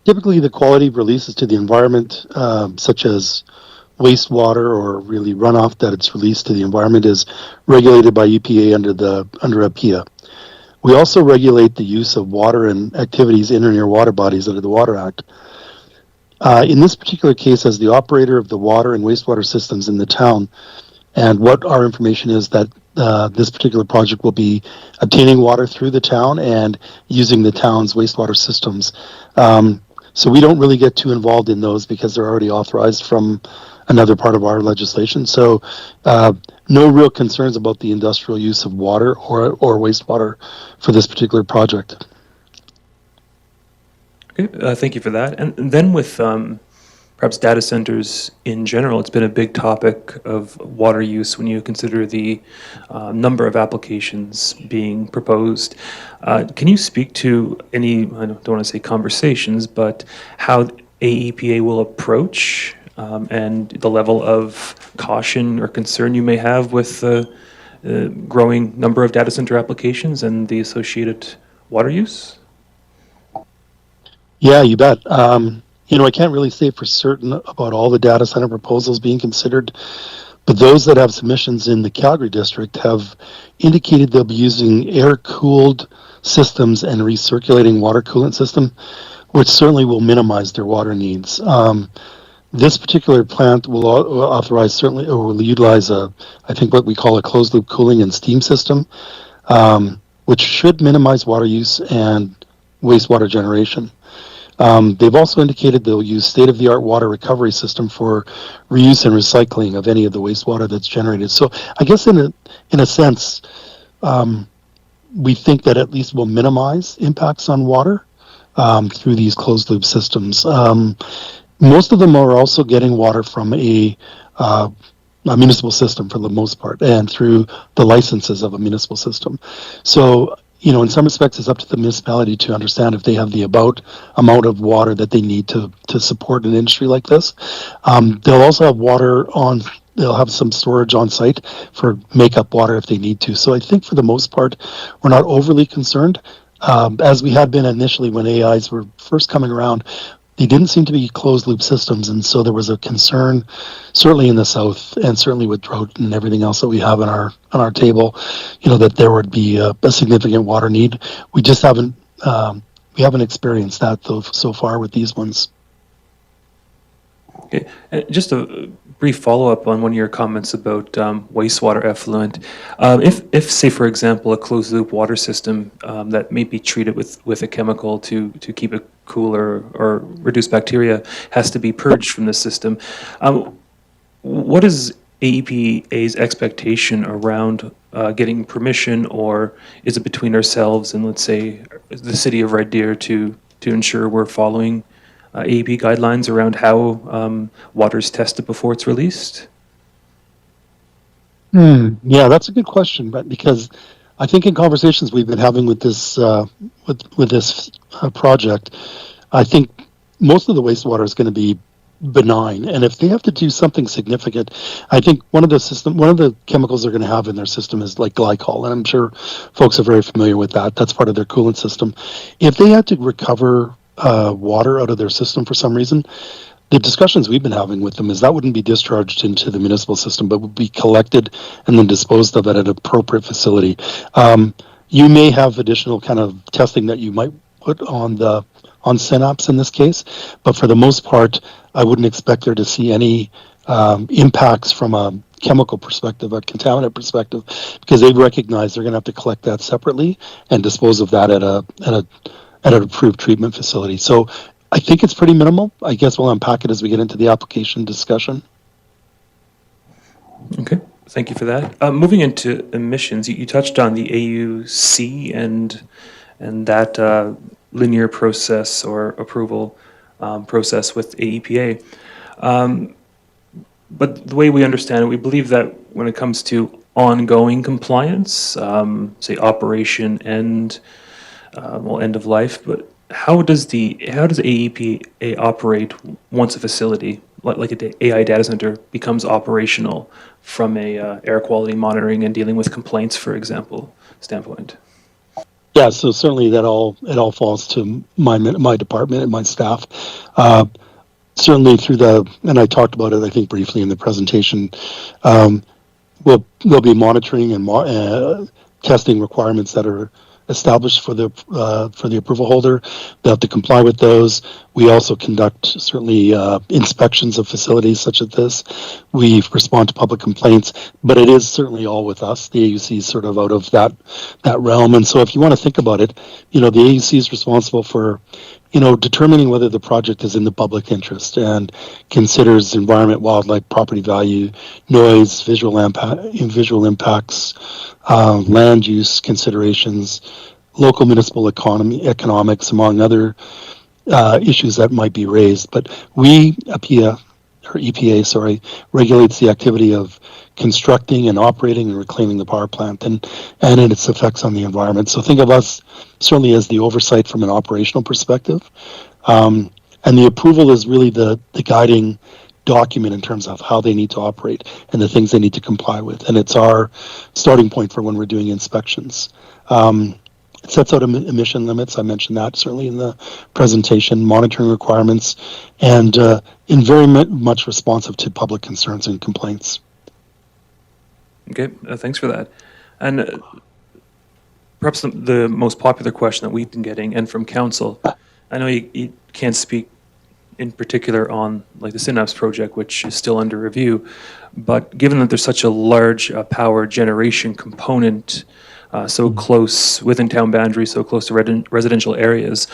Typically, the quality of releases to the environment, such as wastewater or really runoff that it's released to the environment, is regulated by EPA under APIA. We also regulate the use of water and activities in or near water bodies under the Water Act. In this particular case, as the operator of the water and wastewater systems in the town, and what our information is that this particular project will be obtaining water through the town and using the town's wastewater systems. So we don't really get too involved in those because they're already authorized from another part of our legislation. So no real concerns about the industrial use of water or wastewater for this particular project. Okay, thank you for that. And then with perhaps data centers in general, it's been a big topic of water use when you consider the number of applications being proposed. Can you speak to any, I don't want to say conversations, but how AEPA will approach and the level of caution or concern you may have with the growing number of data center applications and the associated water use? Yeah, you bet. I can't really say for certain about all the data center proposals being considered, but those that have submissions in the Calgary district have indicated they'll be using air-cooled systems and recirculating water coolant system, which certainly will minimize their water needs. This particular plant will authorize certainly, or will utilize I think what we call a closed loop cooling and steam system, which should minimize water use and wastewater generation. They've also indicated they'll use state-of-the-art water recovery system for reuse and recycling of any of the wastewater that's generated. So I guess in a sense, we think that at least will minimize impacts on water through these closed-loop systems. Most of them are also getting water from a municipal system for the most part, and through the licenses of a municipal system. So, in some respects, it's up to the municipality to understand if they have the amount of water that they need to support an industry like this. They'll also have they'll have some storage on site for makeup water if they need to. So I think for the most part, we're not overly concerned. As we had been initially when AIs were first coming around, they didn't seem to be closed loop systems, and so there was a concern, certainly in the south, and certainly with drought and everything else that we have on our table, that there would be a significant water need. We just haven't experienced that though so far with these ones. Okay. Just a brief follow-up on one of your comments about wastewater effluent. If, say, for example, a closed-loop water system that may be treated with a chemical to keep it cooler or reduce bacteria has to be purged from the system, what is AEPA's expectation around getting permission, or is it between ourselves and, let's say, the city of Red Deer to ensure we're following AEP guidelines around how water is tested before it's released? Yeah, that's a good question, Brett, because I think in conversations we've been having with this project, I think most of the wastewater is going to be benign, and if they have to do something significant, I think one of the chemicals they're going to have in their system is like glycol, and I'm sure folks are very familiar with that. That's part of their coolant system. If they had to recover water out of their system for some reason, the discussions we've been having with them is that wouldn't be discharged into the municipal system, but would be collected and then disposed of at an appropriate facility. You may have additional kind of testing that you might put on Synapse in this case, but for the most part, I wouldn't expect there to see any impacts from a chemical perspective, a contaminant perspective, because they recognize they're going to have to collect that separately and dispose of that at an approved treatment facility. So I think it's pretty minimal. I guess we'll unpack it as we get into the application discussion. Okay, thank you for that. Moving into emissions, you touched on the AUC and that linear process or approval process with AEPA. But the way we understand it, we believe that when it comes to ongoing compliance, say operation and end of life, but how does AEPA operate once a facility like an AI data center becomes operational from a air quality monitoring and dealing with complaints, for example, standpoint? Yeah, so certainly it all falls to my department and my staff. Certainly and I talked about it, I think, briefly in the presentation. We'll be monitoring and testing requirements that are established for the approval holder. They have to comply with those. We also conduct certainly inspections of facilities such as this. We respond to public complaints, but it is certainly all with us. The AUC is sort of out of that realm. And so if you want to think about it, the AUC is responsible for determining whether the project is in the public interest and considers environment, wildlife, property value, noise, visual impacts, land use considerations, local municipal economics, among other issues that might be raised. But EPA, regulates the activity of constructing and operating and reclaiming the power plant and its effects on the environment. So think of us certainly as the oversight from an operational perspective. And the approval is really the guiding document in terms of how they need to operate and the things they need to comply with. And it's our starting point for when we're doing inspections. It sets out emission limits. I mentioned that certainly in the presentation, monitoring requirements, and in very much responsive to public concerns and complaints. Okay, thanks for that. And perhaps the most popular question that we've been getting, and from council, I know you can't speak in particular on like the Synapse project, which is still under review, but given that there's such a large power generation component so close within town boundaries, so close to residential areas,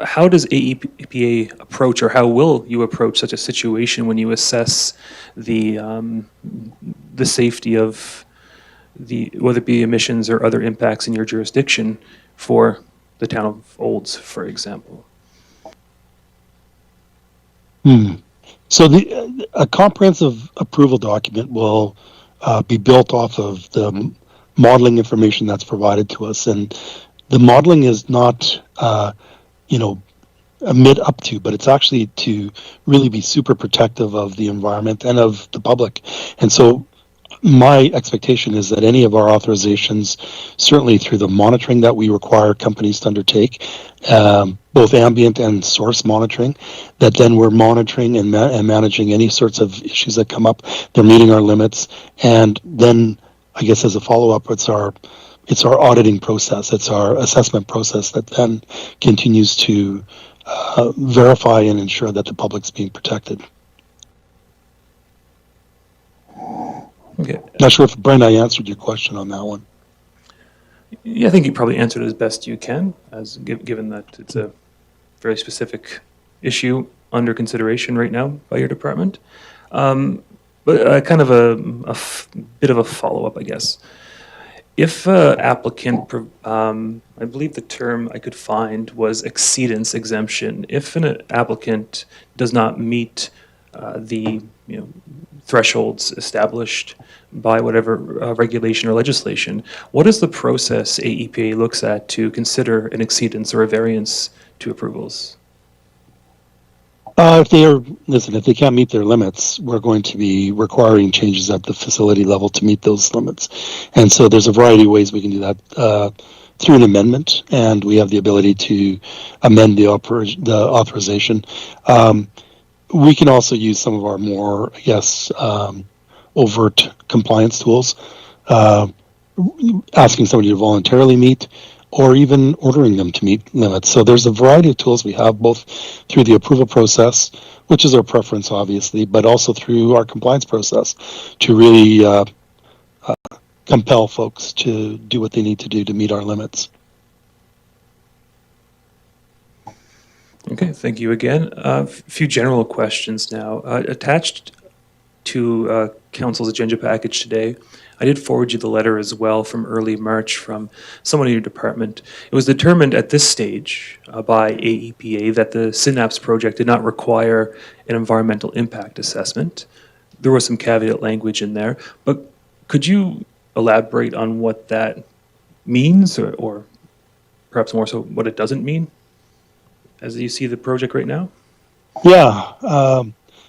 how does AEPA approach, or how will you approach such a situation when you assess the safety of whether it be emissions or other impacts in your jurisdiction for the town of Olds, for example? So a comprehensive approval document will be built off of the modeling information that's provided to us, and the modeling is not a mid up to, but it's actually to really be super protective of the environment and of the public. And so my expectation is that any of our authorizations, certainly through the monitoring that we require companies to undertake, both ambient and source monitoring, that then we're monitoring and managing any sorts of issues that come up. They're meeting our limits. And then I guess as a follow-up, it's our auditing process. It's our assessment process that then continues to verify and ensure that the public's being protected. Okay. Not sure if, Brent, I answered your question on that one. Yeah, I think you probably answered it as best you can, given that it's a very specific issue under consideration right now by your department. But kind of a bit of a follow-up, I guess. If applicant, I believe the term I could find was exceedance exemption. If an applicant does not meet the thresholds established by whatever regulation or legislation, what is the process AEPA looks at to consider an exceedance or a variance to approvals? If they can't meet their limits, we're going to be requiring changes at the facility level to meet those limits. And so there's a variety of ways we can do that through an amendment, and we have the ability to amend the authorization. We can also use some of our more, overt compliance tools, asking somebody to voluntarily meet, or even ordering them to meet limits. So there's a variety of tools we have, both through the approval process, which is our preference, obviously, but also through our compliance process to really compel folks to do what they need to do to meet our limits. Okay, thank you again. A few general questions now. Attached to Council's agenda package today, I did forward you the letter as well from early March from someone in your department. It was determined at this stage by AEPA that the Synapse project did not require an environmental impact assessment. There was some caveat language in there, but could you elaborate on what that means, or perhaps more so what it doesn't mean as you see the project right now? Yeah,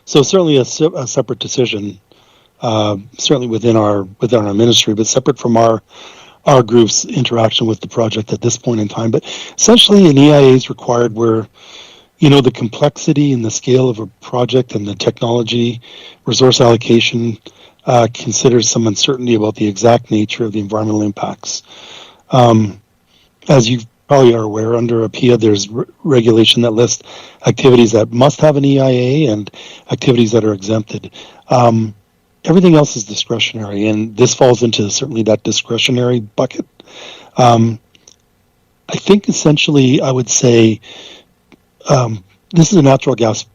so certainly a separate decision, certainly within our ministry, but separate from our group's interaction with the project at this point in time. But essentially, an EIA is required where, the complexity and the scale of a project and the technology, resource allocation considers some uncertainty about the exact nature of the environmental impacts. As you probably are aware, under APIA, there's regulation that lists activities that must have an EIA and activities that are exempted. Everything else is discretionary, and this falls into certainly that discretionary bucket. I think essentially I would say this is a natural gas.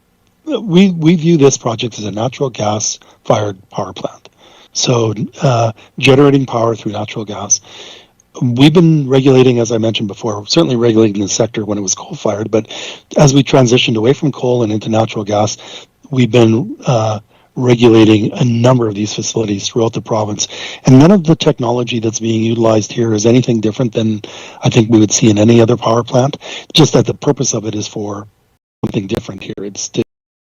We view this project as a natural gas-fired power plant. So generating power through natural gas. We've been regulating, as I mentioned before, certainly regulating the sector when it was coal-fired, but as we transitioned away from coal and into natural gas, we've been regulating a number of these facilities throughout the province. And none of the technology that's being utilized here is anything different than I think we would see in any other power plant, just that the purpose of it is for something different here. It's to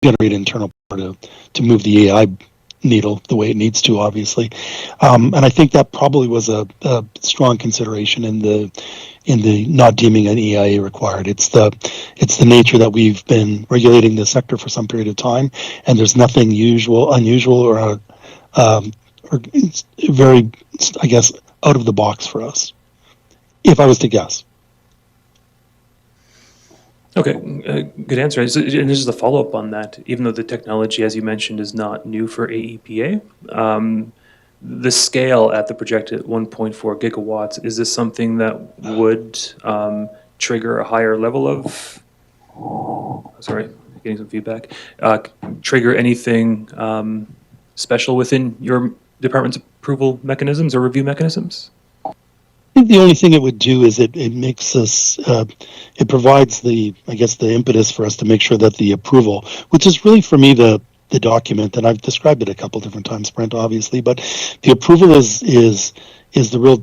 generate internal power to move the AI needle the way it needs to, obviously. And I think that probably was a strong consideration in the not deeming an EIA required. It's the nature that we've been regulating the sector for some period of time, and there's nothing unusual or it's very, I guess, out of the box for us, if I was to guess. Okay, good answer. And this is a follow-up on that. Even though the technology, as you mentioned, is not new for AEPA, the scale at the projected 1.4 gigawatts, is this something that would trigger a higher level of, sorry, getting some feedback, trigger anything special within your department's approval mechanisms or review mechanisms? I think the only thing it would do is it makes us, it provides the impetus for us to make sure that the approval, which is really for me the document, and I've described it a couple different times, Brent, obviously, but the approval is the real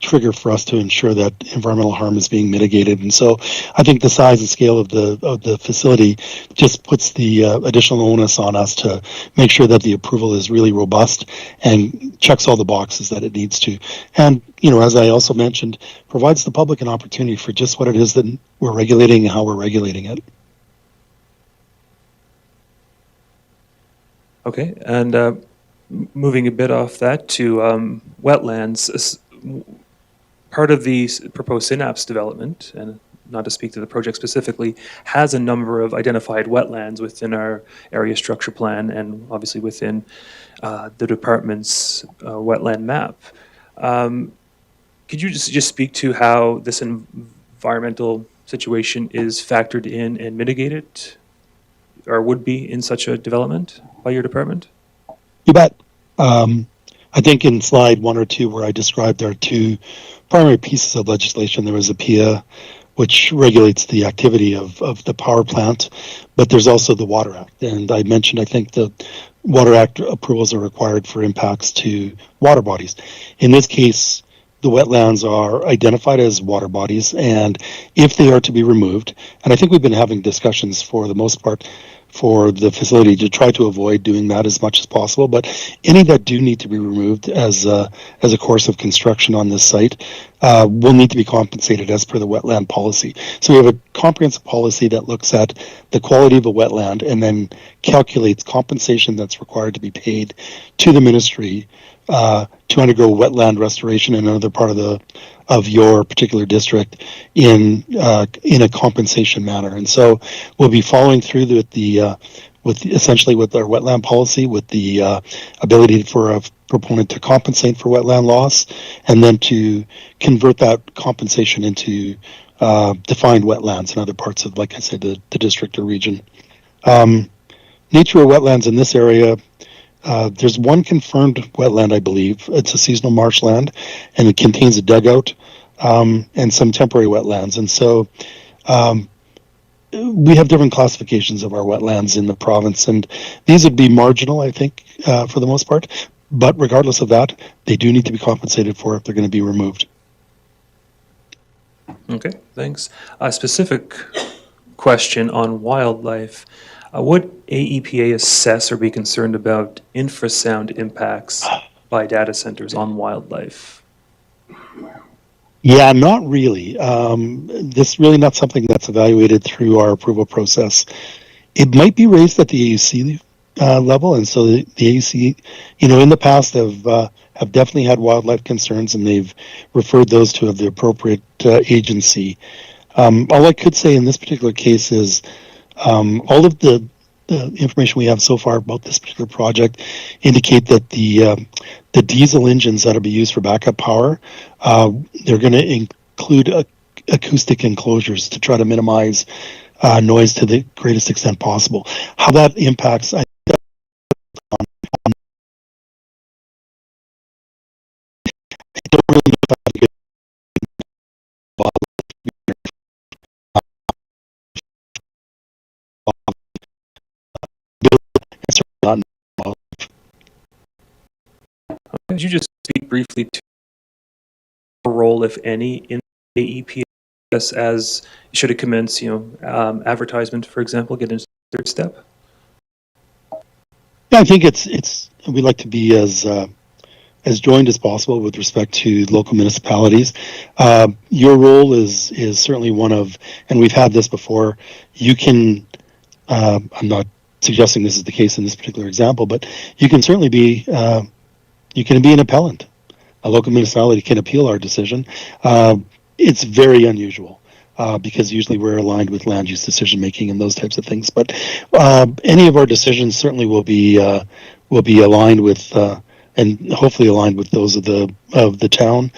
trigger for us to ensure that environmental harm is being mitigated. And so I think the size and scale of the facility just puts the additional onus on us to make sure that the approval is really robust and checks all the boxes that it needs to. And, as I also mentioned, provides the public an opportunity for just what it is that we're regulating and how we're regulating it. Okay, and moving a bit off that to wetlands, part of the proposed Synapse development, and not to speak to the project specifically, has a number of identified wetlands within our area structure plan and obviously within the department's wetland map. Could you just speak to how this environmental situation is factored in and mitigated, or would be in such a development by your department? You bet. I think in slide 1 or 2 where I described there are two primary pieces of legislation. There was a PIA, which regulates the activity of the power plant, but there's also the Water Act. And I mentioned, I think the Water Act approvals are required for impacts to water bodies. In this case, the wetlands are identified as water bodies, and if they are to be removed, and I think we've been having discussions for the most part for the facility to try to avoid doing that as much as possible, but any that do need to be removed as a course of construction on this site will need to be compensated as per the wetland policy. So we have a comprehensive policy that looks at the quality of a wetland and then calculates compensation that's required to be paid to the ministry to undergo wetland restoration in another part of your particular district in a compensation manner. And so we'll be following through with essentially with our wetland policy, with the ability for a proponent to compensate for wetland loss, and then to convert that compensation into defined wetlands in other parts of, like I said, the district or region. Nature of wetlands in this area. There's one confirmed wetland, I believe. It's a seasonal marshland, and it contains a dugout and some temporary wetlands. And so we have different classifications of our wetlands in the province, and these would be marginal, I think, for the most part. But regardless of that, they do need to be compensated for if they're going to be removed. Okay, thanks. A specific question on wildlife. Would AEPA assess or be concerned about infrasound impacts by data centers on wildlife? Yeah, not really. This is really not something that's evaluated through our approval process. It might be raised at the AUC level, and so the AUC, in the past have definitely had wildlife concerns, and they've referred those to the appropriate agency. All I could say in this particular case is all of the information we have so far about this particular project indicate that the diesel engines that'll be used for backup power, they're going to include acoustic enclosures to try to minimize noise to the greatest extent possible. How that impacts, I don't really know if that's a good Could you just speak briefly to a role, if any, in AEPA as should it commence, advertisement, for example, get into the third step? Yeah, I think it's we like to be as joined as possible with respect to local municipalities. Your role is certainly one of, and we've had this before. You can, I'm not suggesting this is the case in this particular example, but you can certainly be an appellant. A local municipality can appeal our decision. It's very unusual because usually we're aligned with land use decision making and those types of things. But any of our decisions certainly will be aligned with and hopefully aligned with those of the town,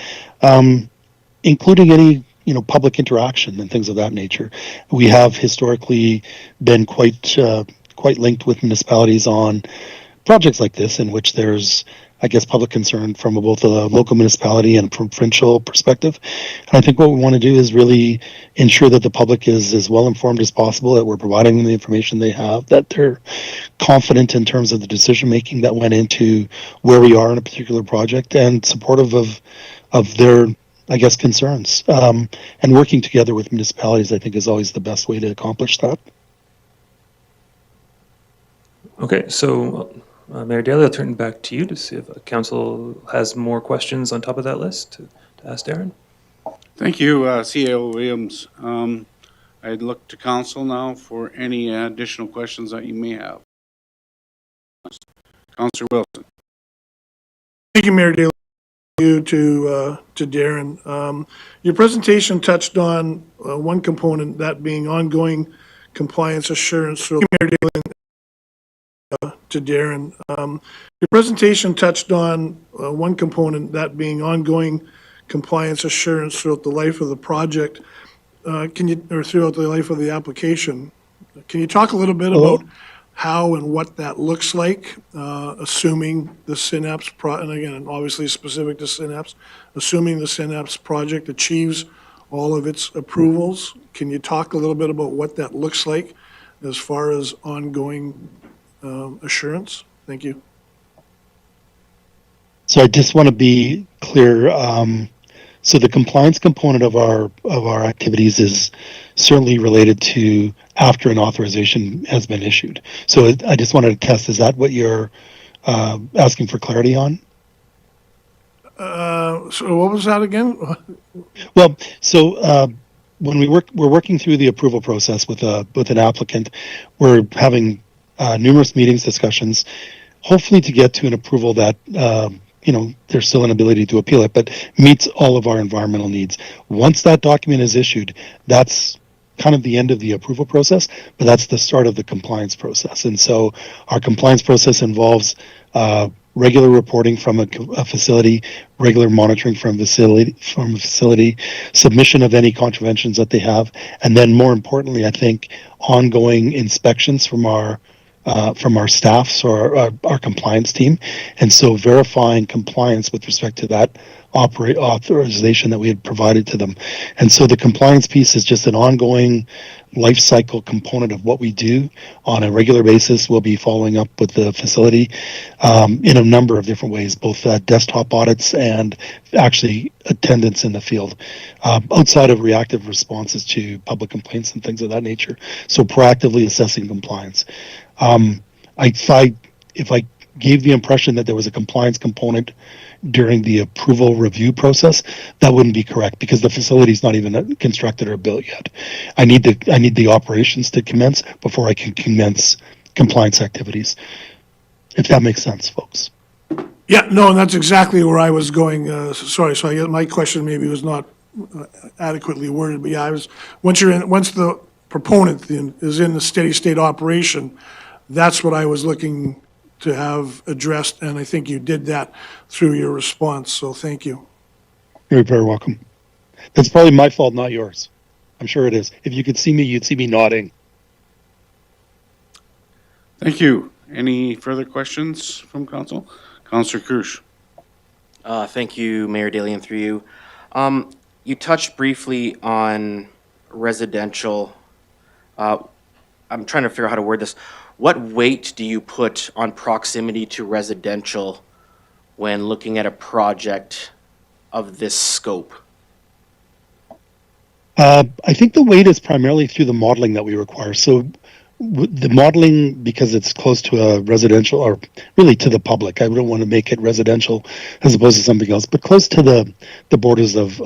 including any public interaction and things of that nature. We have historically been quite linked with municipalities on projects like this, in which there's, I guess, public concern from both a local municipality and provincial perspective. And I think what we want to do is really ensure that the public is as well informed as possible, that we're providing them the information they have, that they're confident in terms of the decision making that went into where we are in a particular project, and supportive of their, I guess, concerns. And working together with municipalities, I think, is always the best way to accomplish that. Okay, so Mayor Daly, I'll turn it back to you to see if council has more questions on top of that list to ask Darren. Thank you, CAO Williams. I'd look to council now for any additional questions that you may have. Councillor Wilson. Thank you, Mayor Daly. you to Darren. Your presentation touched on one component, that being ongoing compliance assurance. To Darren. Your presentation touched on one component, that being ongoing compliance assurance throughout the life of the project. Or throughout the life of the application. Can you talk a little bit about how and what that looks like, assuming the Synapse, and again, obviously specific to Synapse, assuming the Synapse project achieves all of its approvals? Can you talk a little bit about what that looks like as far as ongoing assurance? Thank you. So I just want to be clear. So the compliance component of our activities is certainly related to after an authorization has been issued. So I just wanted to test, is that what you're asking for clarity on? So what was that again? Well, so when we're working through the approval process with an applicant, we're having numerous meetings, discussions, hopefully to get to an approval that there's still an ability to appeal it, but meets all of our environmental needs. Once that document is issued, that's kind of the end of the approval process, but that's the start of the compliance process. And so our compliance process involves regular reporting from a facility, regular monitoring from a facility, submission of any contraventions that they have, and then more importantly, I think, ongoing inspections from our staff, so our compliance team. And so verifying compliance with respect to that authorization that we had provided to them. And so the compliance piece is just an ongoing life cycle component of what we do on a regular basis. We'll be following up with the facility in a number of different ways, both desktop audits and actually attendance in the field, outside of reactive responses to public complaints and things of that nature. So proactively assessing compliance. If I gave the impression that there was a compliance component during the approval review process, that wouldn't be correct, because the facility's not even constructed or built yet. I need the operations to commence before I can commence compliance activities. If that makes sense, folks. Yeah, no, and that's exactly where I was going. Sorry, so I guess my question maybe was not adequately worded, but yeah, once the proponent is in the steady state operation, that's what I was looking to have addressed, and I think you did that through your response, so thank you. You're very welcome. That's probably my fault, not yours. I'm sure it is. If you could see me, you'd see me nodding. Thank you. Any further questions from council? Councillor Krush. Thank you, Mayor Daly, and through you. You touched briefly on residential. I'm trying to figure out how to word this. What weight do you put on proximity to residential when looking at a project of this scope? I think the weight is primarily through the modeling that we require. So the modeling, because it's close to a residential, or really to the public, I don't want to make it residential as opposed to something else, but close to the borders of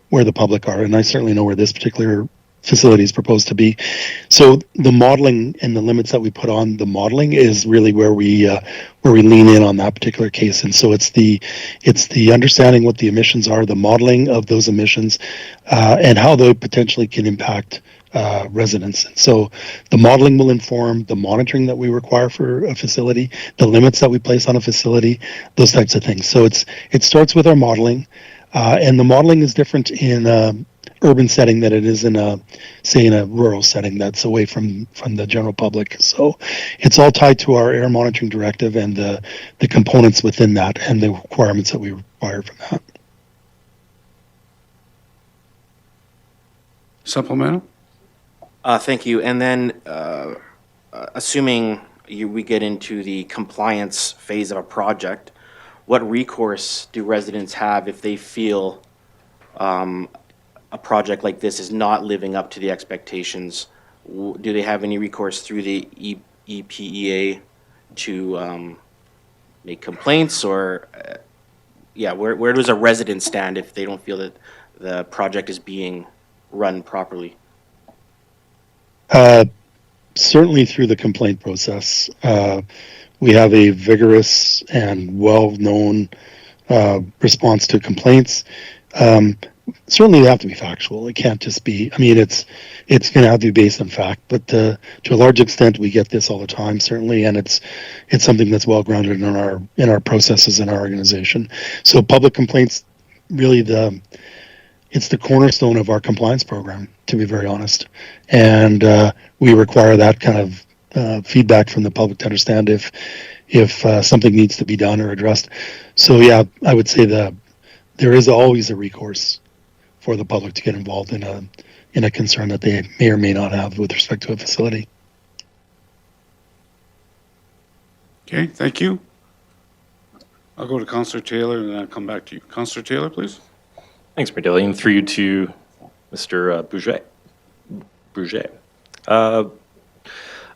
where the public are. And I certainly know where this particular facility is proposed to be. So the modeling and the limits that we put on the modeling is really where we lean in on that particular case. And so it's the understanding what the emissions are, the modeling of those emissions, and how they potentially can impact residents. And so the modeling will inform the monitoring that we require for a facility, the limits that we place on a facility, those types of things. So it starts with our modeling, and the modeling is different in urban setting than it is in a rural setting that's away from the general public. So it's all tied to our air monitoring directive and the components within that and the requirements that we require from that. Supplemental? Thank you. And then, assuming we get into the compliance phase of a project, what recourse do residents have if they feel a project like this is not living up to the expectations? Do they have any recourse through the EPEA to make complaints, or where does a resident stand if they don't feel that the project is being run properly? Certainly through the complaint process. We have a vigorous and well-known response to complaints. Certainly they have to be factual. It can't just be, I mean, it's going to have to be based on fact, but to a large extent, we get this all the time, certainly, and it's something that's well grounded in our processes in our organization. So public complaints, really it's the cornerstone of our compliance program, to be very honest, and we require that kind of feedback from the public to understand if something needs to be done or addressed. So yeah, I would say there is always a recourse for the public to get involved in a concern that they may or may not have with respect to a facility. Okay, thank you. I'll go to Councillor Taylor and then I'll come back to you. Councillor Taylor, please. Thanks, Mayor Daly, and through you to Mr. Bouget.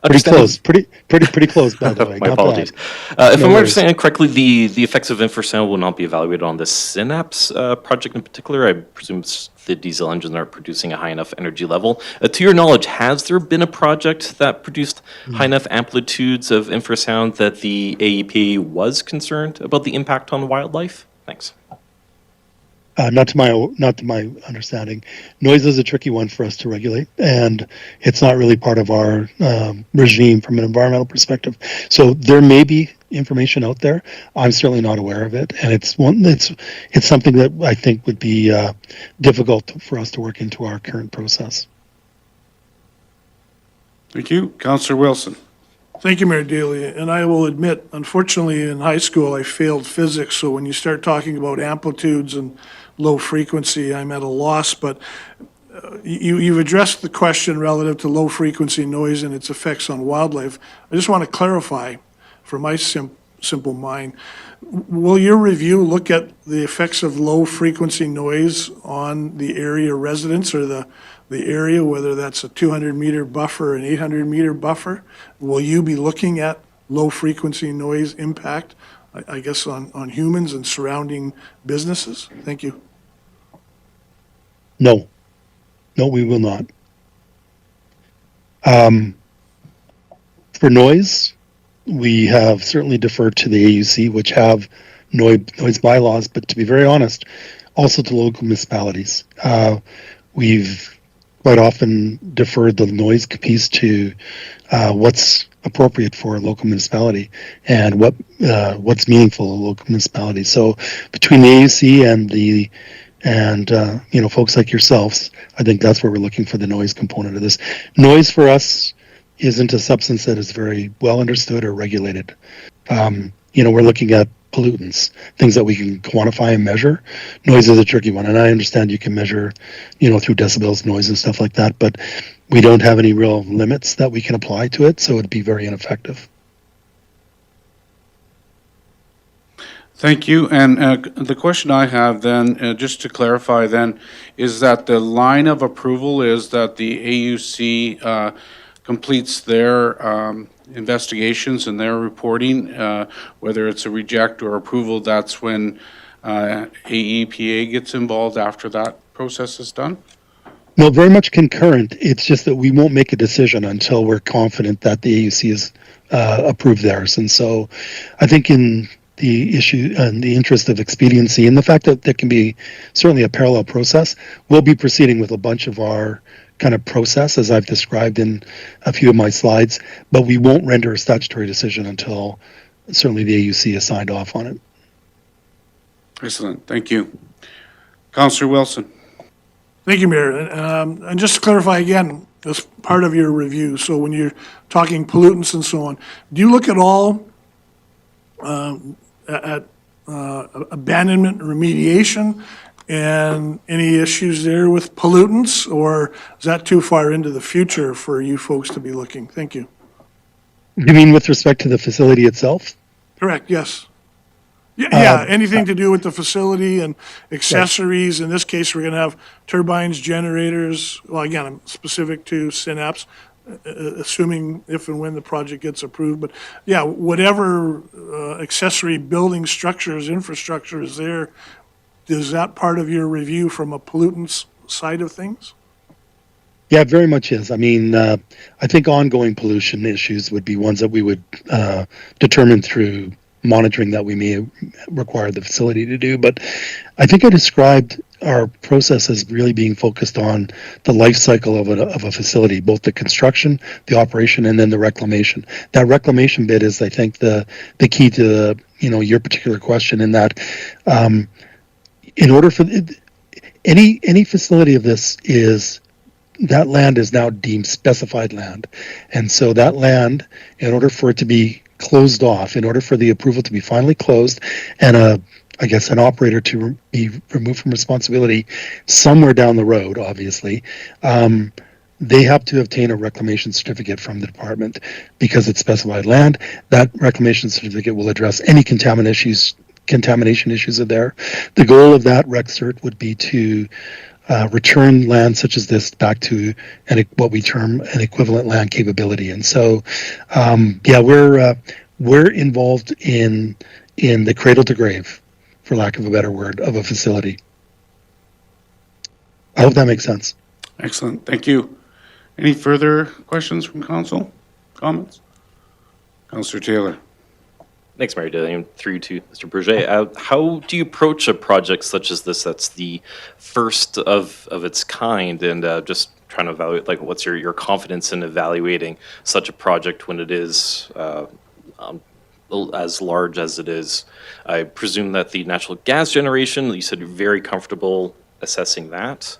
Pretty close, pretty close, by the way. My Not apologies. bad. If No I'm worries. understanding correctly, the effects of infrasound will not be evaluated on the Synapse project in particular. I presume the diesel engines aren't producing a high enough energy level. To your knowledge, has there been a project that produced high enough amplitudes of infrasound that the AEP was concerned about the impact on wildlife? Thanks. Not to my understanding. Noise is a tricky one for us to regulate, and it's not really part of our regime from an environmental perspective. So there may be information out there. I'm certainly not aware of it, and it's something that I think would be difficult for us to work into our current process. Thank you. Councillor Wilson. Thank you, Mayor Daly. And I will admit, unfortunately, in high school, I failed physics. So when you start talking about amplitudes and low frequency, I'm at a loss. But you've addressed the question relative to low frequency noise and its effects on wildlife. I just want to clarify for my simple mind, will your review look at the effects of low frequency noise on the area residents or the area, whether that's a 200-meter buffer, an 800-meter buffer? Will you be looking at low-frequency noise impact, I guess, on humans and surrounding businesses? Thank you. No, we will not. For noise, we have certainly deferred to the AUC, which have noise bylaws, but to be very honest, also to local municipalities. We've quite often deferred the noise piece to what's appropriate for a local municipality and what's meaningful to a local municipality. So between the AUC and folks like yourselves, I think that's where we're looking for the noise component of this. Noise for us isn't a substance that is very well understood or regulated. We're looking at pollutants, things that we can quantify and measure. Noise is a tricky one, and I understand you can measure, through decibels, noise and stuff like that, but we don't have any real limits that we can apply to it, so it'd be very ineffective. Thank you. And the question I have then, just to clarify then, is that the line of approval is that the AUC completes their investigations and their reporting, whether it's a reject or approval, that's when AEPA gets involved after that process is done? No, very much concurrent. It's just that we won't make a decision until we're confident that the AUC has approved theirs. And so I think in the issue and the interest of expediency and the fact that there can be certainly a parallel process, we'll be proceeding with a bunch of our kind of process as I've described in a few of my slides, but we won't render a statutory decision until certainly the AUC has signed off on it. Excellent. Thank you. Councillor Wilson. Thank you, Mayor. And just to clarify again, as part of your review, so when you're talking pollutants and so on, do you look at all at abandonment remediation and any issues there with pollutants, or is that too far into the future for you folks to be looking? Thank you. You mean with respect to the facility itself? Correct, yes. Yeah, anything to do with the facility and accessories. In this case, we're going to have turbines, generators. Well, again, I'm specific to Synapse, assuming if and when the project gets approved. But yeah, whatever accessory building structures, infrastructure is there, is that part of your review from a pollutants side of things? Yeah, it very much is. I mean, I think ongoing pollution issues would be ones that we would determine through monitoring that we may require the facility to do. But I think I described our process as really being focused on the life cycle of a facility, both the construction, the operation, and then the reclamation. That reclamation bit is, I think, the key to your particular question, in that in order for any facility of this, is that land is now deemed specified land. And so that land, in order for it to be closed off, in order for the approval to be finally closed, and an operator to be removed from responsibility somewhere down the road, obviously, they have to obtain a reclamation certificate from the department because it's specified land. That reclamation certificate will address any contamination issues are there. The goal of that rec cert would be to return land such as this back to what we term an equivalent land capability. And so, we're involved in the cradle to grave, for lack of a better word, of a facility. I hope that makes sense. Excellent, thank you. Any further questions from council? Comments? Councillor Taylor. Thanks, Mayor Daly. Through to Mr. Bourget. How do you approach a project such as this that's the first of its kind, and just trying to evaluate, like, what's your confidence in evaluating such a project when it is as large as it is? I presume that the natural gas generation, you said you're very comfortable assessing that.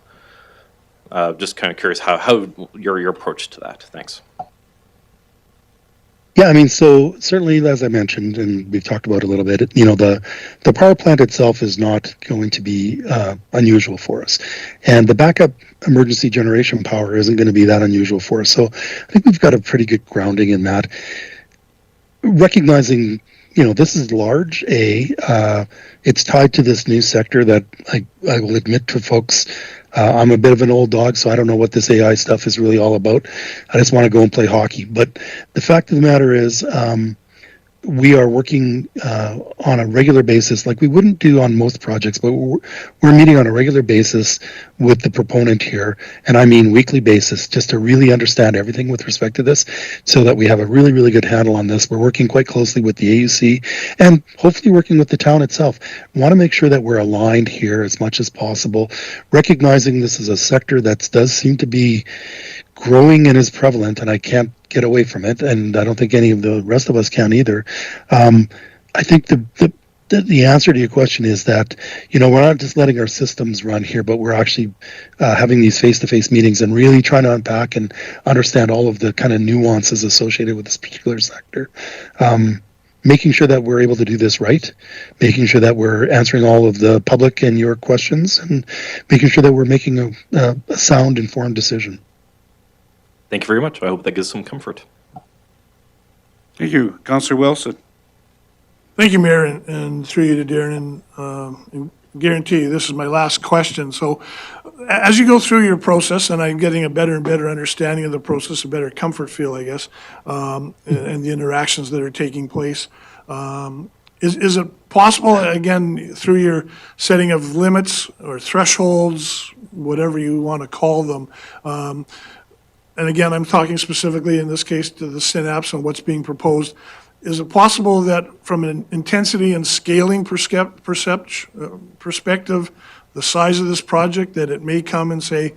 Just kind of curious how your approach to that. Thanks. Yeah, I mean, so certainly, as I mentioned, and we've talked about a little bit, the power plant itself is not going to be unusual for us. And the backup emergency generation power isn't going to be that unusual for us. So I think we've got a pretty good grounding in that. Recognizing, this is large, it's tied to this new sector that I will admit to folks, I'm a bit of an old dog, so I don't know what this AI stuff is really all about. I just want to go and play hockey. But the fact of the matter is, we are working on a regular basis, like we wouldn't do on most projects, but we're meeting on a regular basis with the proponent here, and I mean weekly basis, just to really understand everything with respect to this, so that we have a really, really good handle on this. We're working quite closely with the AUC and hopefully working with the town itself. We want to make sure that we're aligned here as much as possible, recognizing this is a sector that does seem to be growing and is prevalent, and I can't get away from it, and I don't think any of the rest of us can either. I think the answer to your question is that, we're not just letting our systems run here, but we're actually having these face-to-face meetings and really trying to unpack and understand all of the kind of nuances associated with this particular sector. Making sure that we're able to do this right, making sure that we're answering all of the public and your questions, and making sure that we're making a sound, informed decision. Thank you very much. I hope that gives some comfort. Thank you. Councillor Wilson. Thank you, Mayor, and through you to Darren, and guarantee you this is my last question. So as you go through your process, and I'm getting a better and better understanding of the process, a better comfort feel, I guess, and the interactions that are taking place, is it possible, again, through your setting of limits or thresholds, whatever you want to call them, and again, I'm talking specifically in this case to the Synapse and what's being proposed. Is it possible that from an intensity and scaling perspective, the size of this project, that it may come and say,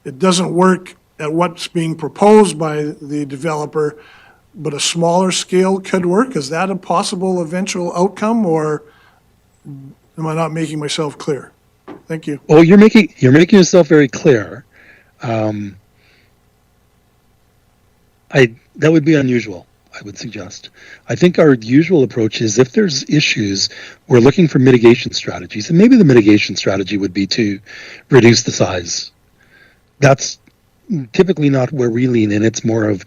it doesn't work at what's being proposed by the developer, but a smaller scale could work? Is that a possible eventual outcome, or am I not making myself clear? Thank you. Well, you're making yourself very clear. That would be unusual, I would suggest. I think our usual approach is, if there's issues, we're looking for mitigation strategies. And maybe the mitigation strategy would be to reduce the size. That's typically not where we lean in. It's more of,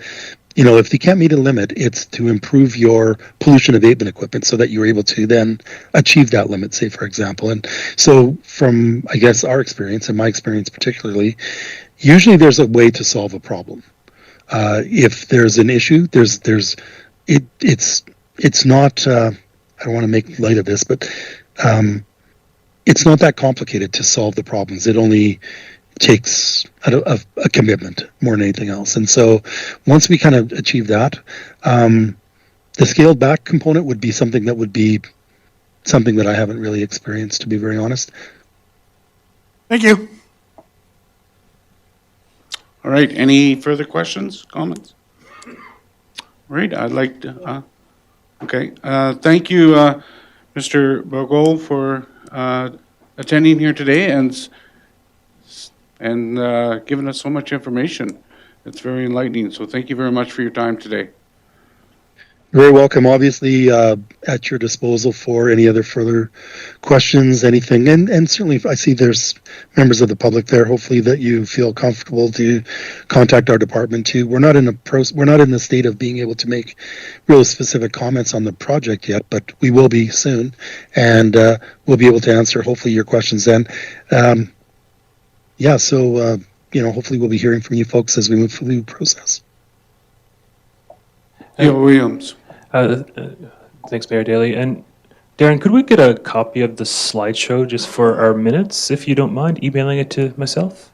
if you can't meet a limit, it's to improve your pollution abatement equipment so that you're able to then achieve that limit, say, for example. And so from, I guess, our experience, and my experience particularly, usually there's a way to solve a problem. If there's an issue, it's not, I don't want to make light of this, but it's not that complicated to solve the problems. It only takes a commitment more than anything else. And so once we kind of achieve that, The scaled back component would be something that I haven't really experienced, to be very honest. Thank you. All right, any further questions, comments? All right, I'd like to, okay, thank you, Mr. Bogo, for attending here today and giving us so much information. It's very enlightening, so thank you very much for your time today. You're very welcome. Obviously, at your disposal for any other further questions, anything. And certainly, if I see there's members of the public there, hopefully that you feel comfortable to contact our department too. We're not in the state of being able to make real specific comments on the project yet, but we will be soon, and we'll be able to answer hopefully your questions then. So hopefully we'll be hearing from you folks as we move through the process. Neil Williams. Thanks, Mayor Daley. And Darren, could we get a copy of the slideshow just for our minutes, if you don't mind, emailing it to myself?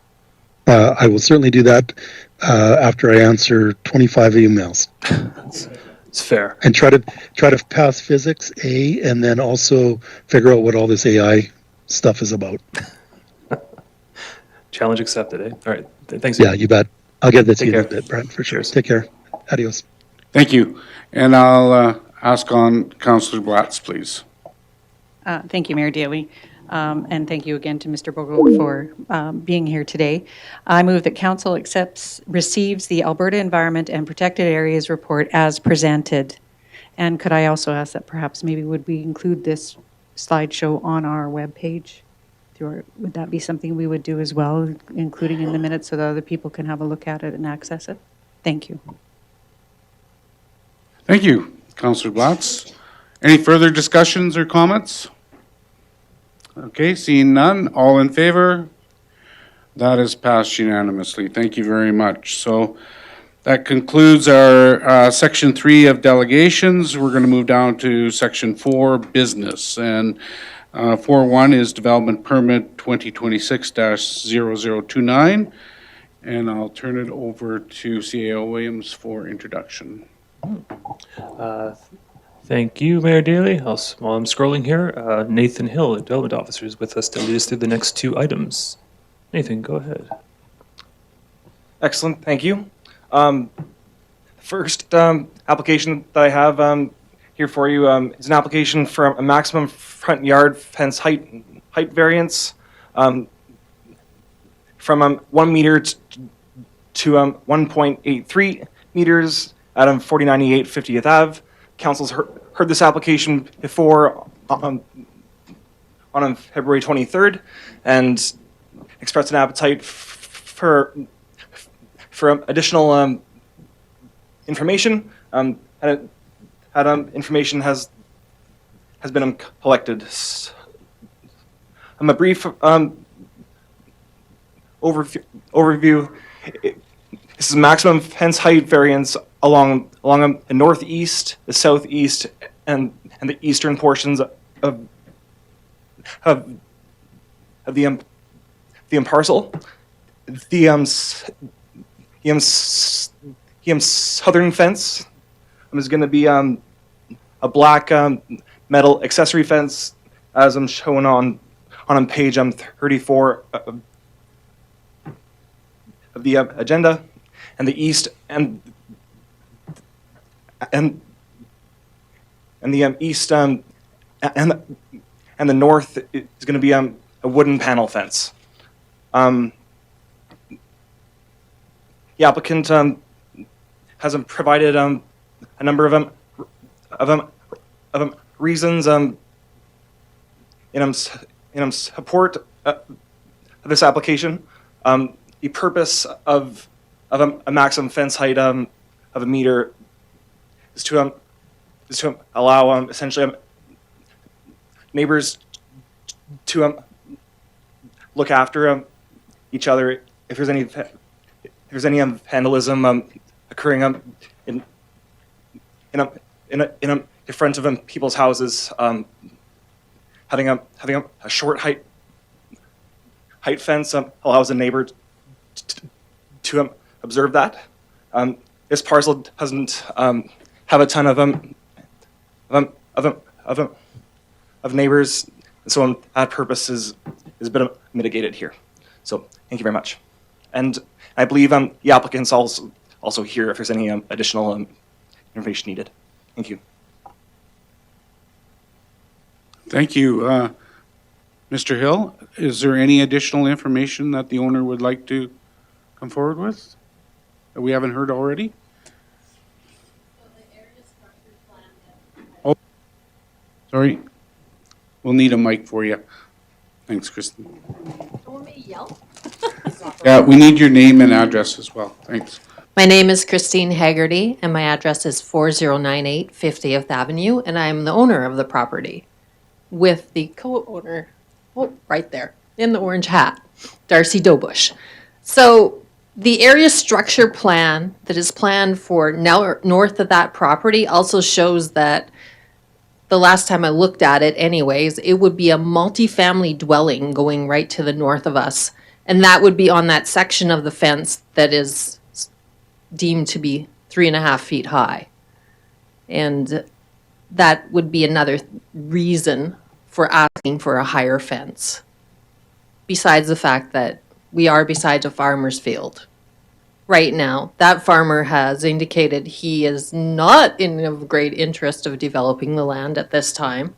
I will certainly do that after I answer 25 emails. It's fair. And try to pass physics A, and then also figure out what all this AI stuff is about. Challenge accepted, eh? All right. Thanks. Yeah, you bet. I'll get that to Take you in a care. bit, Brent, for sure. Cheers. Take care. Adios. Thank you. And I'll ask on Councillor Blatz, please. Thank you, Mayor Daley. And thank you again to Mr. Bogo for being here today. I move that council receives the Alberta Environment and Protected Areas Report as presented. And could I also ask that perhaps maybe would we include this slideshow on our webpage? Would that be something we would do as well, including in the minutes so that other people can have a look at it and access it? Thank you. Thank you, Councillor Blatz. Any further discussions or comments? Okay, seeing none, all in favor? That is passed unanimously. Thank you very much. So that concludes our Section 3 of delegations. We're going to move down to Section 4, business. And 4.1 is Development Permit 2026-0029. And I'll turn it over to CAO Williams for introduction. Thank you, Mayor Daley. While I'm scrolling here, Nathan Hill, Development Officer, is with us to lead us through the next two items. Nathan, go ahead. Excellent, thank you. First application that I have here for you is an application for a maximum front yard fence height variance from 1 meter to 1.83 meters at 4098 50th Ave. Council's heard this application before on February 23rd and expressed an appetite for additional information. Information has been collected. A brief overview. This is maximum fence height variance along the northeast, the southeast, and the eastern portions of the parcel. The southern fence is going to be a black metal accessory fence, as I'm showing on page 34 of the agenda, and the east and the east and the north is going to be a wooden panel fence. The applicant has provided a number of reasons in support of this application. The purpose of a maximum fence height of a meter is to allow essentially neighbors to look after each other if there's any vandalism occurring in front of people's houses. Having a short height fence allows a neighbor to observe that. This parcel doesn't have a ton of of neighbors. So that purpose is a bit mitigated here. So thank you very much. And I believe the applicant's also here if there's any additional information needed. Thank you. Thank you. Mr. Hill, is there any additional information that the owner would like to come forward with that we haven't heard already? Oh, sorry. We'll need a mic for you. Thanks, Kristen. Don't want me to yell? Yeah, we need your name and address as well. Thanks. My name is Christine Haggerty, and my address is 4098 50th Avenue, and I'm the owner of the property with the co-owner, oh, right there, in the orange hat, Darcy Dobush. So the area structure plan that is planned for now north of that property also shows that the last time I looked at it anyways, it would be a multifamily dwelling going right to the north of us. And that would be on that section of the fence that is deemed to be 3.5 feet high. And that would be another reason for asking for a higher fence. Besides the fact that we are beside a farmer's field. Right now, that farmer has indicated he is not in of great interest of developing the land at this time.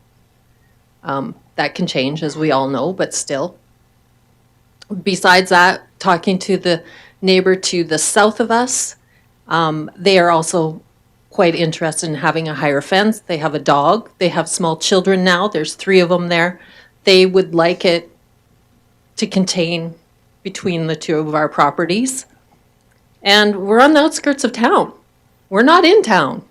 That can change, as we all know, but still. Besides that, talking to the neighbor to the south of us, they are also quite interested in having a higher fence. They have a dog. They have small children now. There's 3 of them there. They would like it to contain between the 2 of our properties. And we're on the outskirts of town. We're not in town.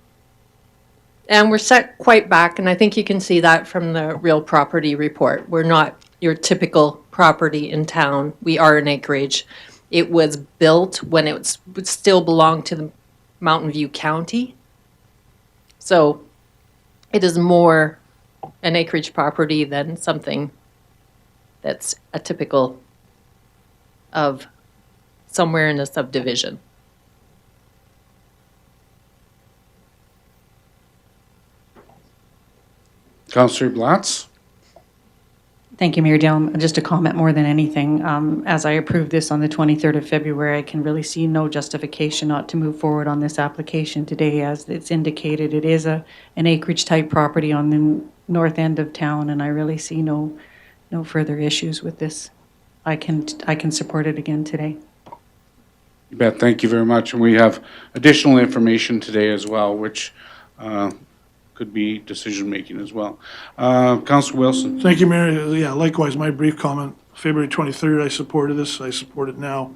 And we're set quite back, and I think you can see that from the real property report. We're not your typical property in town. We are an acreage. It was built when it would still belong to the Mountain View County. So it is more an acreage property than something that's a typical of somewhere in a subdivision. Councillor Blatz? Thank you, Mayor Dale. Just a comment more than anything. As I approved this on the 23rd of February, I can really see no justification not to move forward on this application today. As it's indicated, it is an acreage type property on the north end of town, and I really see no further issues with this. I can support it again today. You bet. Thank you very much. And we have additional information today as well, which could be decision-making as well. Councillor Wilson? Thank you, Mayor. Yeah, likewise, my brief comment. February 23rd, I supported this. I support it now.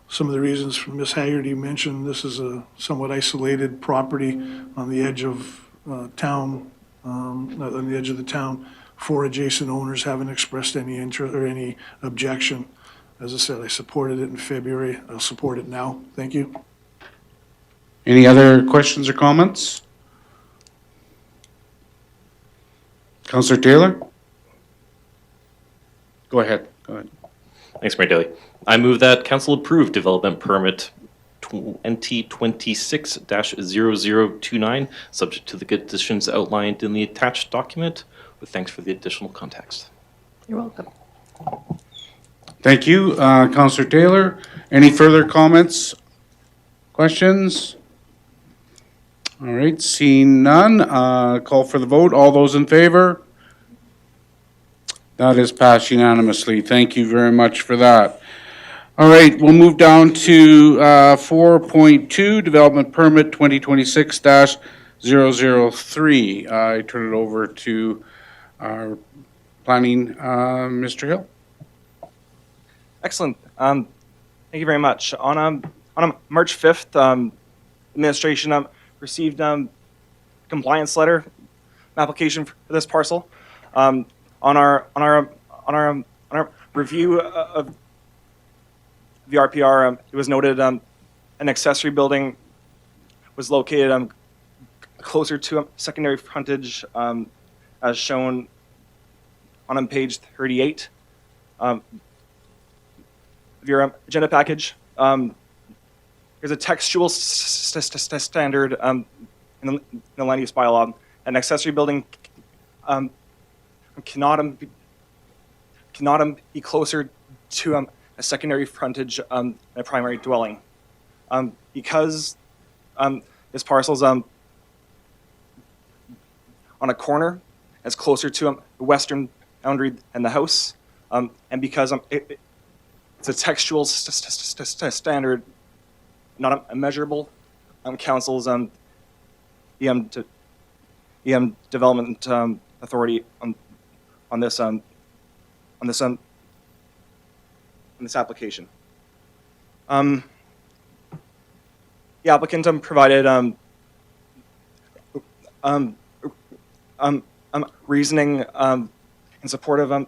Some of the reasons from Ms. Haggerty mentioned, this is a somewhat isolated property on the edge of town, on the edge of the town. 4 adjacent owners haven't expressed any interest or any objection. As I said, I supported it in February. I'll support it now. Thank you. Any other questions or comments? Councillor Taylor? Go ahead. Thanks, Mayor Daly. I move that council approve development permit 2026-0029, subject to the conditions outlined in the attached document, with thanks for the additional context. You're welcome. Thank you, Councillor Taylor. Any further comments, questions? All right, seeing none, call for the vote. All those in favor? That is passed unanimously. Thank you very much for that. All right, we'll move down to 4.2, Development Permit 2026-003. I turn it over to our planning, Mr. Hill. Excellent. Thank you very much. On March 5th, administration received compliance letter application for this parcel. On our review of the RPR, it was noted an accessory building was located closer to secondary frontage, as shown on page 38 of your agenda package. There's a textual standard in the land use bylaw an accessory building cannot be closer to a secondary frontage than a primary dwelling. Because this parcel's on a corner, it's closer to the western boundary than the house, and because it's a textual standard, not a measurable, council's development authority on this application. The applicant provided reasoning in support of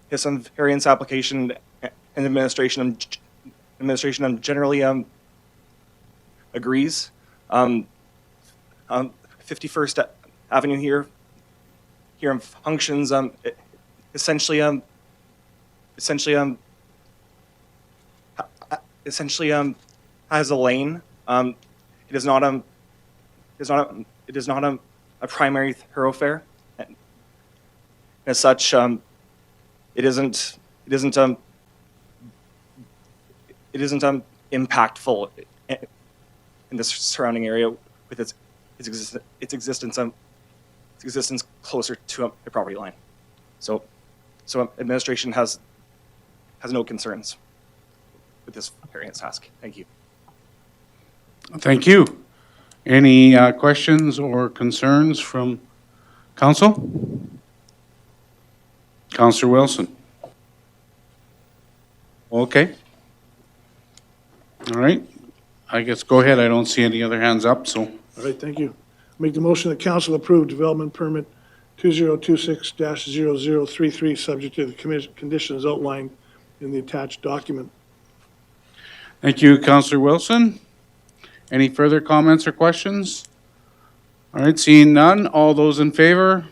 his variance application, and administration generally agrees. 51st Avenue here functions essentially has a lane. It is not a primary thoroughfare. As such, it isn't impactful in the surrounding area with its existence closer to the property line. So administration has no concerns with this variance task. Thank you. Thank you. Any questions or concerns from council? Councillor Wilson. Okay. All right. I guess go ahead. I don't see any other hands up, so. All right, thank you. Make the motion that council approve development permit 2026-0033, subject to the conditions outlined in the attached document. Thank you, Councillor Wilson. Any further comments or questions? All right, seeing none, all those in favor?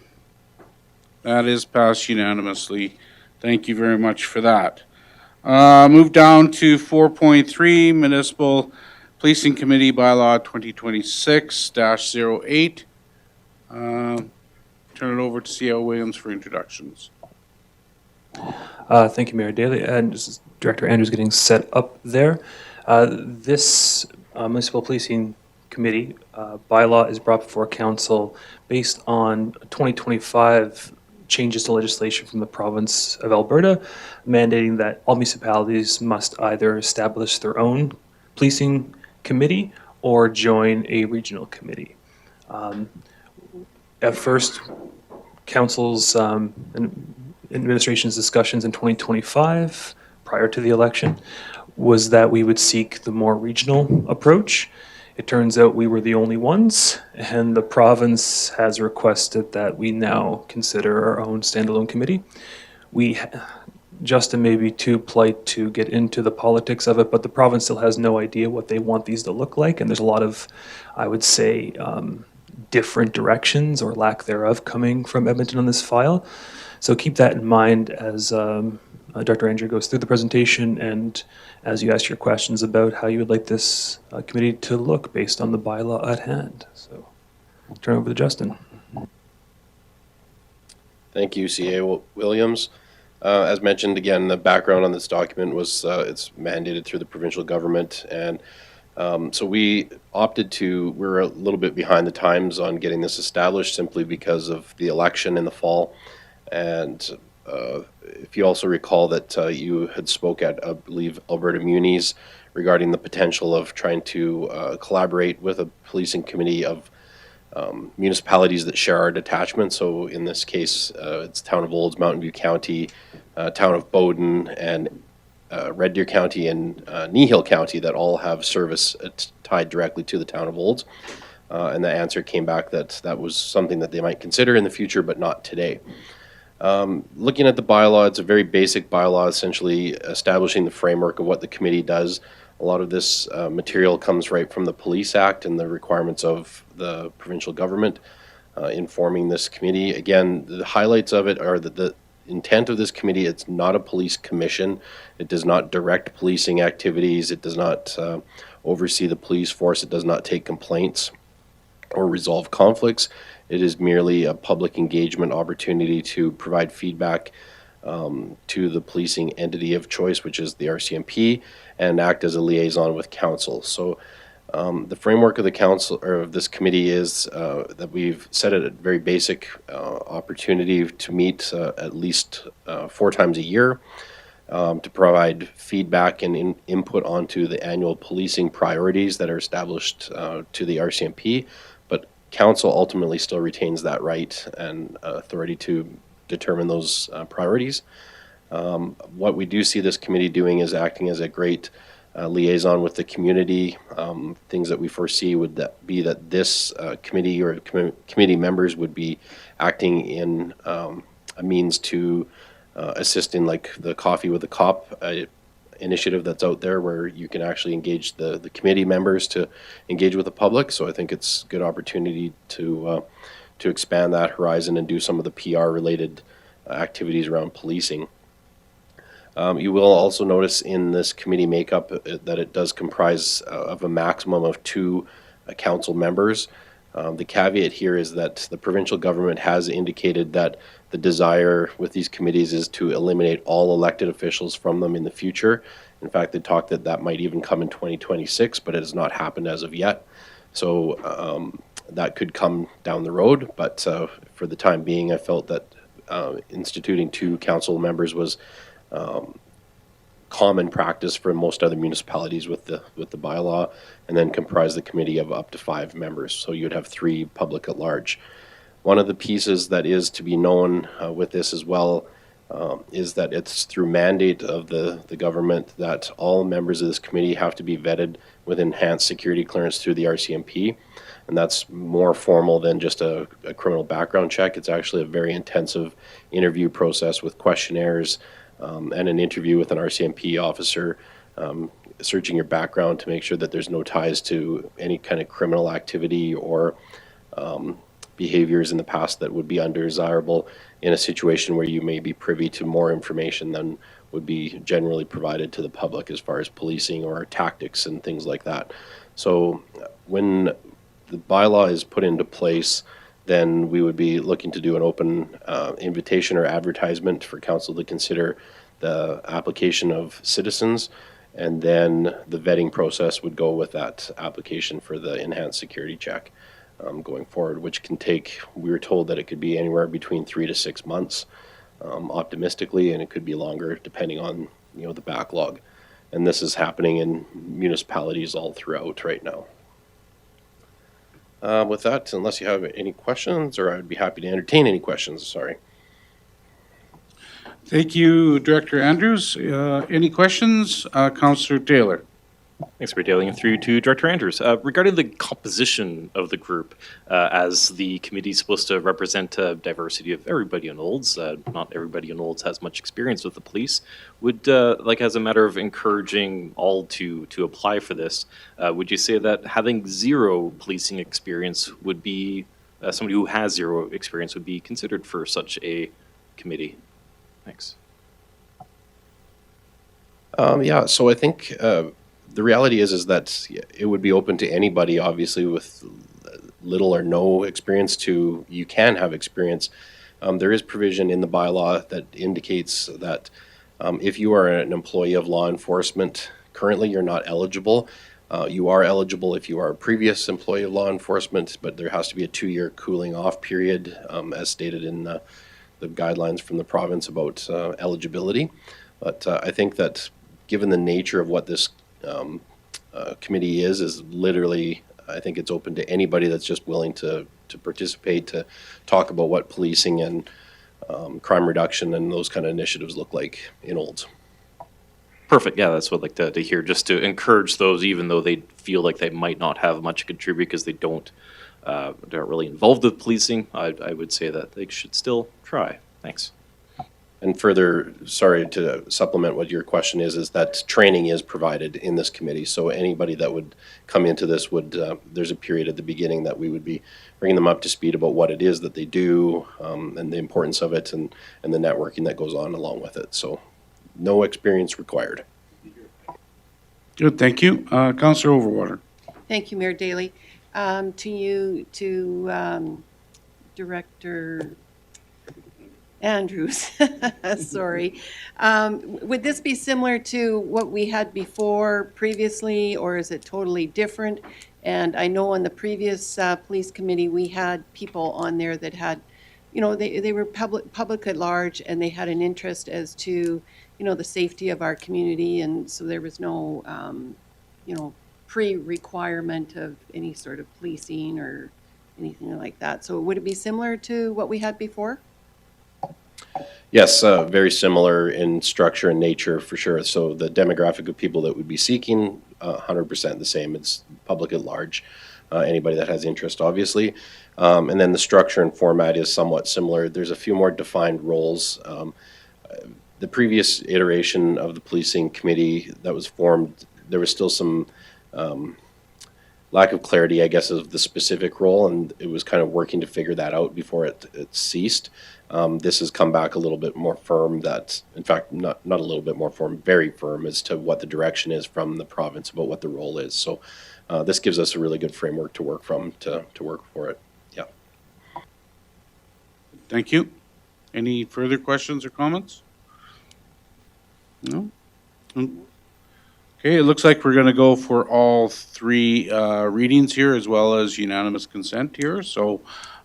That is passed unanimously. Thank you very much for that. Move down to 4.3, Municipal Policing Committee Bylaw 2026-08. Turn it over to C.L. Williams for introductions. Thank you, Mayor Daley, and this is Director Andrews getting set up there. This Municipal Policing Committee bylaw is brought before council based on 2025 changes to legislation from the province of Alberta, mandating that all municipalities must either establish their own policing committee or join a regional committee. At first, council's and administration's discussions in 2025, prior to the election, was that we would seek the more regional approach. It turns out we were the only ones, and the province has requested that we now consider our own standalone committee. Justin may be too polite to get into the politics of it, but the province still has no idea what they want these to look like, and there's a lot of, I would say, different directions or lack thereof coming from Edmonton on this file. So keep that in mind as Dr. Andrew goes through the presentation and as you ask your questions about how you would like this committee to look based on the bylaw at hand. So turn over to Justin. Thank you, C.A. Williams. As mentioned, again, the background on this document was it's mandated through the provincial government, and so we we're a little bit behind the times on getting this established simply because of the election in the fall. And if you also recall that you had spoke at, I believe, Alberta Munis regarding the potential of trying to collaborate with a policing committee of municipalities that share our detachment. So in this case, it's Town of Olds, Mountain View County, Town of Bowden, and Red Deer County and Kneehill County that all have service tied directly to the Town of Olds. And the answer came back that that was something that they might consider in the future, but not today. Looking at the bylaw, it's a very basic bylaw, essentially establishing the framework of what the committee does. A lot of this material comes right from the Police Act and the requirements of the provincial government informing this committee. Again, the highlights of it are that the intent of this committee, it's not a police commission. It does not direct policing activities. It does not oversee the police force. It does not take complaints. or resolve conflicts. It is merely a public engagement opportunity to provide feedback to the policing entity of choice, which is the RCMP, and act as a liaison with council. So the framework of the council or of this committee is that we've set it a very basic opportunity to meet at least 4 times a year to provide feedback and input onto the annual policing priorities that are established to the RCMP. But council ultimately still retains that right and authority to determine those priorities. What we do see this committee doing is acting as a great liaison with the community. Things that we foresee would be that this committee or committee members would be acting in a means to assist in like the Coffee with a Cop initiative that's out there where you can actually engage the committee members to engage with the public. So I think it's a good opportunity to expand that horizon and do some of the PR related activities around policing. You will also notice in this committee makeup that it does comprise of a maximum of 2 council members. The caveat here is that the provincial government has indicated that the desire with these committees is to eliminate all elected officials from them in the future. In fact, they talked that that might even come in 2026, but it has not happened as of yet. So that could come down the road, but for the time being, I felt that instituting 2 council members was common practice for most other municipalities with the bylaw, and then comprise the committee of up to 5 members. So you'd have 3 public at large. One of the pieces that is to be known with this as well is that it's through mandate of the government that all members of this committee have to be vetted with enhanced security clearance through the RCMP. And that's more formal than just a criminal background check. It's actually a very intensive interview process with questionnaires and an interview with an RCMP officer, searching your background to make sure that there's no ties to any kind of criminal activity or behaviors in the past that would be undesirable in a situation where you may be privy to more information than would be generally provided to the public as far as policing or tactics and things like that. So when the bylaw is put into place, then we would be looking to do an open invitation or advertisement for council to consider the application of citizens, and then the vetting process would go with that application for the enhanced security check going forward, which can take, we were told that it could be anywhere between 3 to 6 months optimistically, and it could be longer depending on the backlog. And this is happening in municipalities all throughout right now. With that, unless you have any questions, or I would be happy to entertain any questions, sorry. Thank you, Director Andrews. Any questions? Councillor Taylor. Thanks for dealing through to Director Andrews. Regarding the composition of the group, as the committee is supposed to represent a diversity of everybody in Olds, not everybody in Olds has much experience with the police. Would, as a matter of encouraging all to apply for this, would you say that having 0 policing experience would be, somebody who has 0 experience would be considered for such a committee? Thanks. Yeah, so I think the reality is that it would be open to anybody, obviously, with little or no experience to you can have experience. There is provision in the bylaw that indicates that if you are an employee of law enforcement, currently you're not eligible. You are eligible if you are a previous employee of law enforcement, but there has to be a 2-year cooling off period, as stated in the guidelines from the province about eligibility. But I think that given the nature of what this committee is literally, I think it's open to anybody that's just willing to participate, to talk about what policing and crime reduction and those kind of initiatives look like in Olds. Perfect. Yeah, that's what I'd like to hear, just to encourage those, even though they feel like they might not have much to contribute because they don't aren't really involved with policing. I would say that they should still try. Thanks. And further, sorry to supplement what your question is that training is provided in this committee. So anybody that would come into this would, there's a period at the beginning that we would be bringing them up to speed about what it is that they do and the importance of it and the networking that goes on along with it. So no experience required. Good, thank you. Councillor Overwater. Thank you, Mayor Daley. to you, to Director Andrews, sorry. Would this be similar to what we had before previously, or is it totally different? And I know on the previous police committee, we had people on there that had, you know, they were public at large, and they had an interest as to, you know, the safety of our community, and so there was no, you know, pre-requirement of any sort of policing or anything like that. So would it be similar to what we had before? Yes, very similar in structure and nature for sure. So the demographic of people that would be seeking, 100% the same. It's public at large, anybody that has interest, obviously. And then the structure and format is somewhat similar. There's a few more defined roles. The previous iteration of the policing committee that was formed, there was still some lack of clarity, I guess, of the specific role, and it was kind of working to figure that out before it ceased. This has come back a little bit more firm that, in fact, not a little bit more firm, very firm as to what the direction is from the province about what the role is. So this gives us a really good framework to work from, to work for it. Yeah. Thank you. Any further questions or comments? No? Okay, it looks like we're going to go for all three readings here, as well as unanimous consent here. So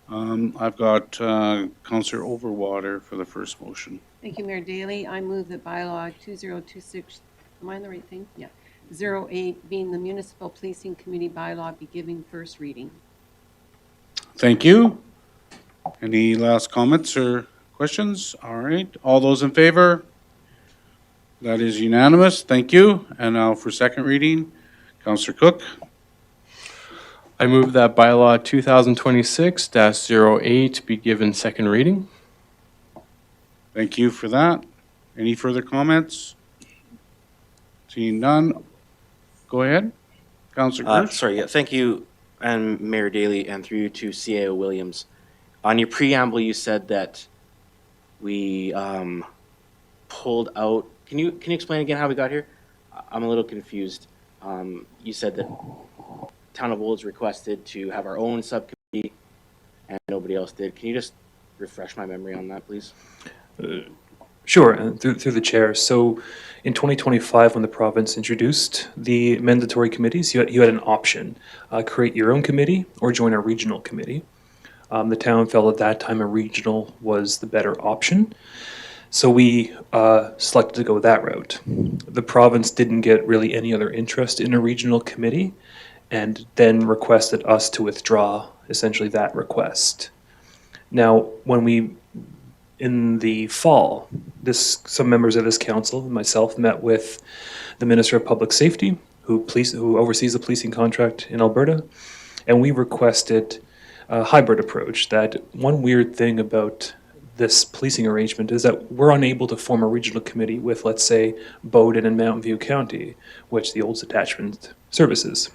I've got Councillor Overwater for the first motion. Thank you, Mayor Daley. I move that bylaw 2026, am I on the right thing? Yeah. 08, being the Municipal Policing Committee bylaw, be given first reading. Thank you. Any last comments or questions? All right, all those in favor? That is unanimous. Thank you. And now for second reading, Councillor Cook. I move that bylaw 2026-08 be given second reading. Thank you for that. Any further comments? Seeing none, go ahead. Councillor Cruz. Sorry, yeah, thank you, and Mayor Daley, and through you to CAO Williams. On your preamble, you said that we pulled out. Can you explain again how we got here? I'm a little confused. You said that Town of Wolds requested to have our own subcommittee, and nobody else did. Can you just refresh my memory on that, please? Sure, and through the chair. So in 2025, when the province introduced the mandatory committees, you had an option, create your own committee or join a regional committee. The town felt at that time a regional was the better option. So we selected to go that route. The province didn't get really any other interest in a regional committee, and then requested us to withdraw essentially that request. Now, when we, in the fall, some members of this council and myself met with the Minister of Public Safety, who oversees the policing contract in Alberta, and we requested a hybrid approach. That one weird thing about this policing arrangement is that we're unable to form a regional committee with, let's say, Bowden and Mountain View County, which the old attachment services.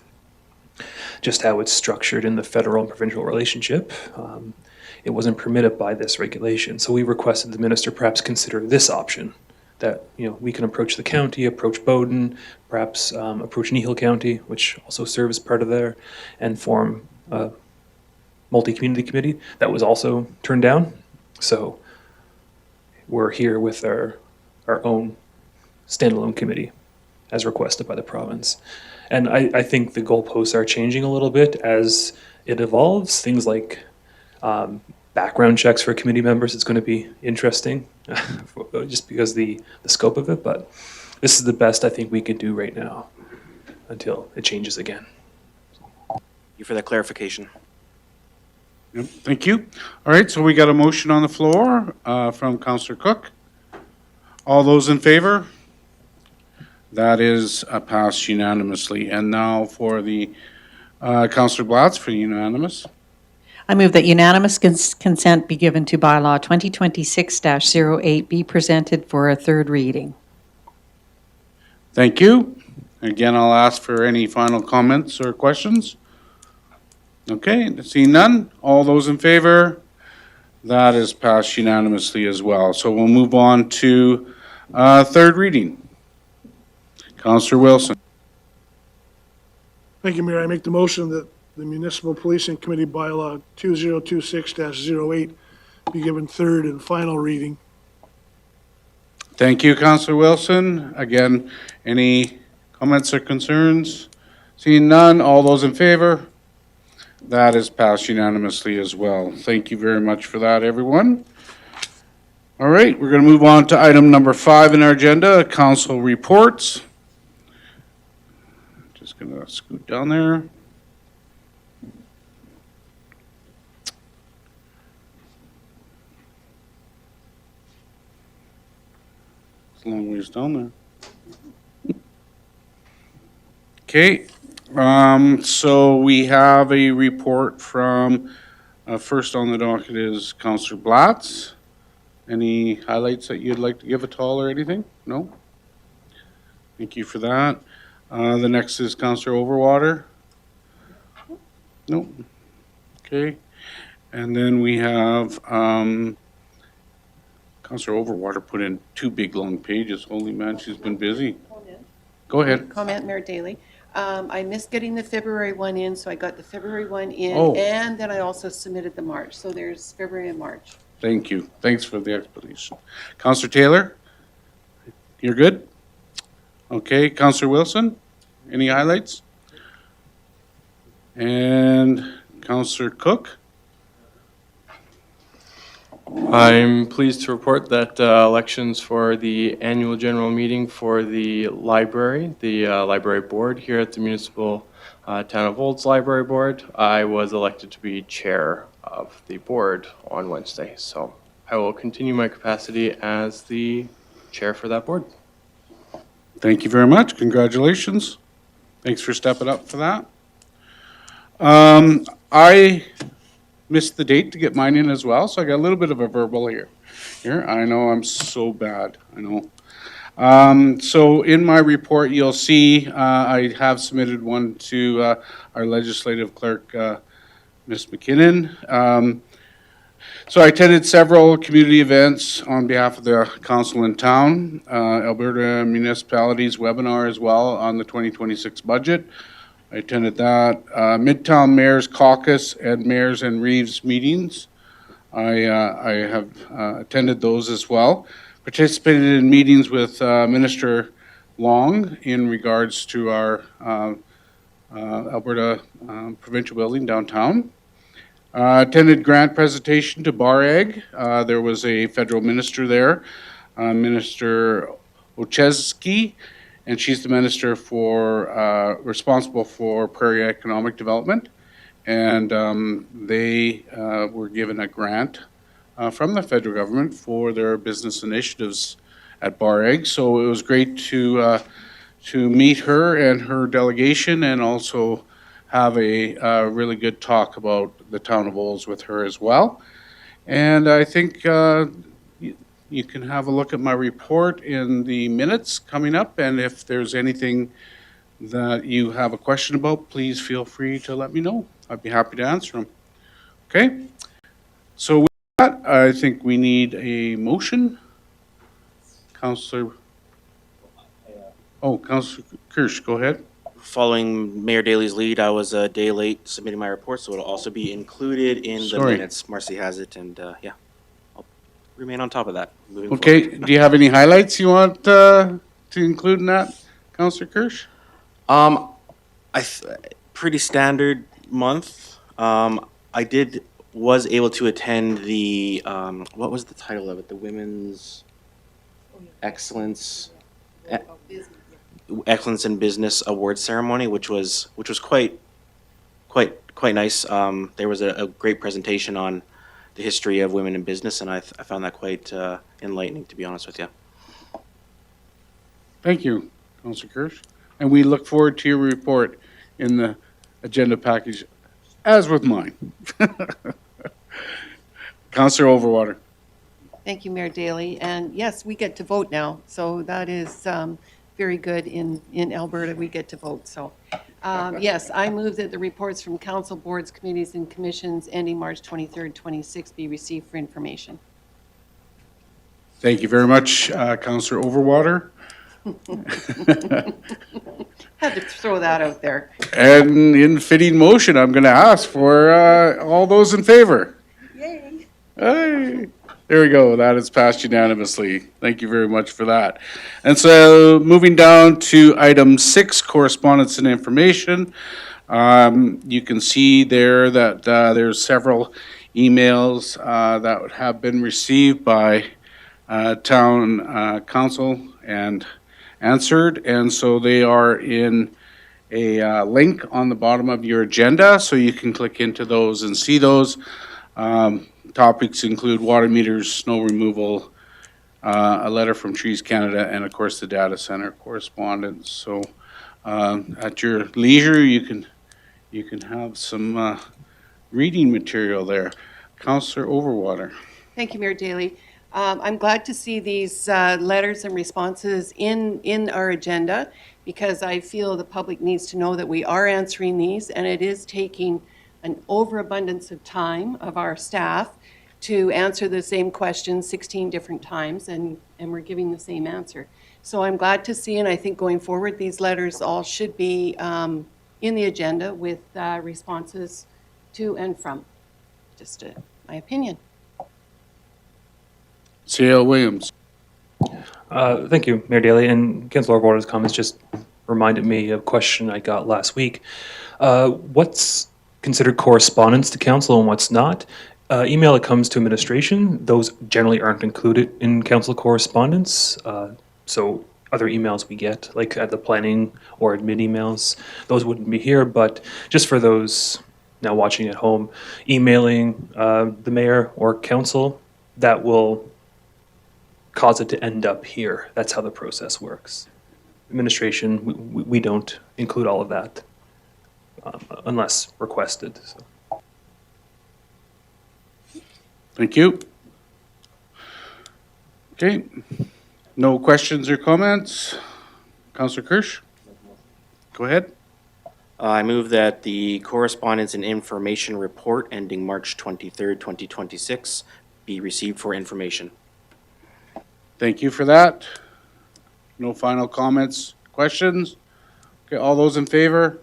Just how it's structured in the federal and provincial relationship, it wasn't permitted by this regulation. So we requested the minister perhaps consider this option, that we can approach the county, approach Bowden, perhaps approach Nehill County, which also serves part of there, and form a multi-community committee. That was also turned down. So we're here with our own standalone committee as requested by the province. And I think the goalposts are changing a little bit as it evolves. Things like background checks for committee members is going to be interesting just because the scope of it. But this is the best I think we could do right now until it changes again. Thank you for that clarification. Yep, thank you. All right, so we got a motion on the floor from Councillor Cook. All those in favor? That is passed unanimously. And now for the Councillor Blatz for unanimous. I move that unanimous consent be given to bylaw 2026-08 be presented for a third reading. Thank you. Again, I'll ask for any final comments or questions. Okay, seeing none. All those in favor? That is passed unanimously as well. So we'll move on to third reading. Councillor Wilson. Thank you, Mayor. I make the motion that the Municipal Policing Committee bylaw 2026-08 be given third and final reading. Thank you, Councillor Wilson. Again, any comments or concerns? Seeing none, all those in favor? That is passed unanimously as well. Thank you very much for that, everyone. All right, we're going to move on to item number 5 in our agenda, council reports. Just going to scoot down there. It's a long ways down there. Okay, so we have a report from, first on the docket is Councillor Blatz. Any highlights that you'd like to give at all or anything? No? Thank you for that. The next is Councillor Overwater. No? Okay. And then we have, Councillor Overwater put in 2 big long pages. Holy man, she's been busy. Go ahead. Comment, Mayor Daley. I missed getting the February one in, so I got the February one in, Oh. and then I also submitted the March. So there's February and March. Thank you. Thanks for the explanation. Councillor Taylor? You're good? Okay, Councillor Wilson? Any highlights? And Councillor Cook? I'm pleased to report that elections for the annual general meeting for the library board here at the Municipal Town of Olds Library Board, I was elected to be chair of the board on Wednesday. So I will continue my capacity as the chair for that board. Thank you very much. Congratulations. Thanks for stepping up for that. I missed the date to get mine in as well, so I got a little bit of a verbal here. I know I'm so bad. I know. So in my report, you'll see I have submitted one to our legislative clerk, Ms. McKinnon. So I attended several community events on behalf of the council in town, Alberta Municipalities webinar as well on the 2026 budget. I attended that. Midtown Mayor's Caucus and Mayors and Reeves meetings. I have attended those as well. Participated in meetings with Minister Long in regards to our Alberta provincial building downtown. Attended grant presentation to BARAG. There was a federal minister there, Minister Ochesky, and she's the minister for responsible for prairie economic development. And they were given a grant from the federal government for their business initiatives at BARAG. So it was great to meet her and her delegation, and also have a really good talk about the town of Olds with her as well. And I think you can have a look at my report in the minutes coming up, and if there's anything that you have a question about, please feel free to let me know. I'd be happy to answer them. Okay? So with that, I think we need a motion. Councillor Kirsch, go ahead. Following Mayor Daley's lead, I was a day late submitting my report, so it'll also be included in the minutes. Marcy has it, and yeah, I'll remain on top of that. Okay, do you have any highlights you want to include in that, Councillor Kirsch? Pretty standard month. I was able to attend the what was the title of it? The Women's Excellence in Business Awards ceremony, which was quite nice. There was a great presentation on the history of women in business, and I found that quite enlightening, to be honest with you. Thank you, Councillor Kirsch. And we look forward to your report in the agenda package, as with mine. Councillor Overwater. Thank you, Mayor Daley. And yes, we get to vote now, so that is very good in Alberta. We get to vote. So yes, I move that the reports from council, boards, committees, and commissions ending March 23rd, 26 be received for information. Thank you very much, Councillor Overwater. Had to throw that out there. And in fitting motion, I'm going to ask for all those in favor. Yay. Hey, there we go. That is passed unanimously. Thank you very much for that. And so moving down to item 6, correspondence and information. You can see there that there's several emails that have been received by town council and answered. And so they are in a link on the bottom of your agenda, so you can click into those and see those. Topics include water meters, snow removal, a letter from Trees Canada, and of course the data center correspondence. So at your leisure, you can have some reading material there. Councillor Overwater. Thank you, Mayor Daley. I'm glad to see these letters and responses in our agenda, because I feel the public needs to know that we are answering these, and it is taking an overabundance of time of our staff to answer the same question 16 different times, and we're giving the same answer. So I'm glad to see, and I think going forward, these letters all should be in the agenda with responses to and from. Just my opinion. C.L. Williams. Thank you, Mayor Daley. And Councillor Overwater's comments just reminded me of a question I got last week. What's considered correspondence to council and what's not? Email that comes to administration, those generally aren't included in council correspondence. So other emails we get, like at the planning or admin emails, those wouldn't be here. But just for those now watching at home, emailing the mayor or council, that will cause it to end up here. That's how the process works. Administration, we don't include all of that unless requested. So. Thank you. Okay. No questions or comments? Councillor Kirsch? Go ahead. I move that the correspondence and information report ending March 23rd, 2026 be received for information. Thank you for that. No final comments, questions? Okay, all those in favor?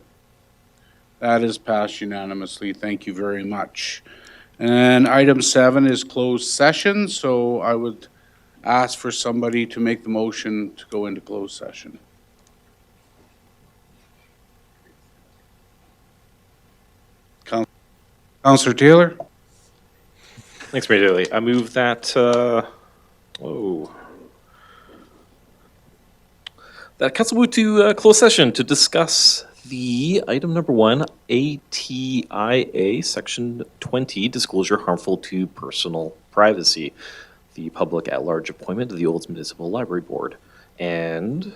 That is passed unanimously. Thank you very much. And item 7 is closed session, so I would ask for somebody to make the motion to go into closed session. Councillor Taylor? Thanks, Mayor Daley. I move that, that council move to closed session to discuss the item number 1, ATIA, Section 20, disclosure harmful to personal privacy, the public at-large appointment of the Olds Municipal Library Board, and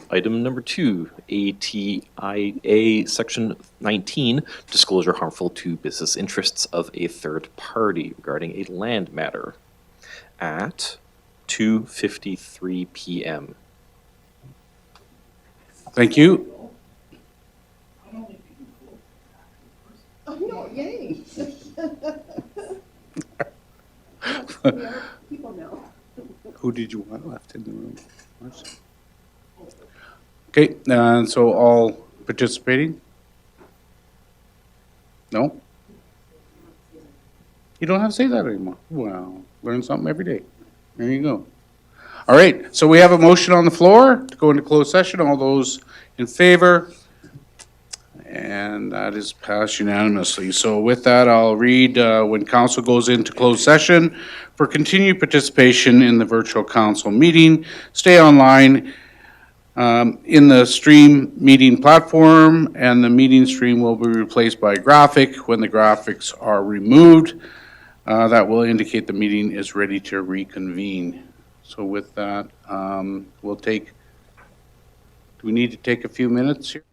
item number 2, ATIA, Section 19, disclosure harmful to business interests of a third party regarding a land matter, at 2:53 p.m. Thank you. Oh, no, yay. People know. Who did you want left in the room? Okay, and so all participating? No? You don't have to say that anymore. Well, learn something every day. There you go. All right, so we have a motion on the floor to go into closed session. All those in favor? And that is passed unanimously. So with that, I'll read when council goes into closed session. For continued participation in the virtual council meeting, stay online in the stream meeting platform, and the meeting stream will be replaced by a graphic. When the graphics are removed, that will indicate the meeting is ready to reconvene. So with that, we'll take, do we need to take a few minutes here?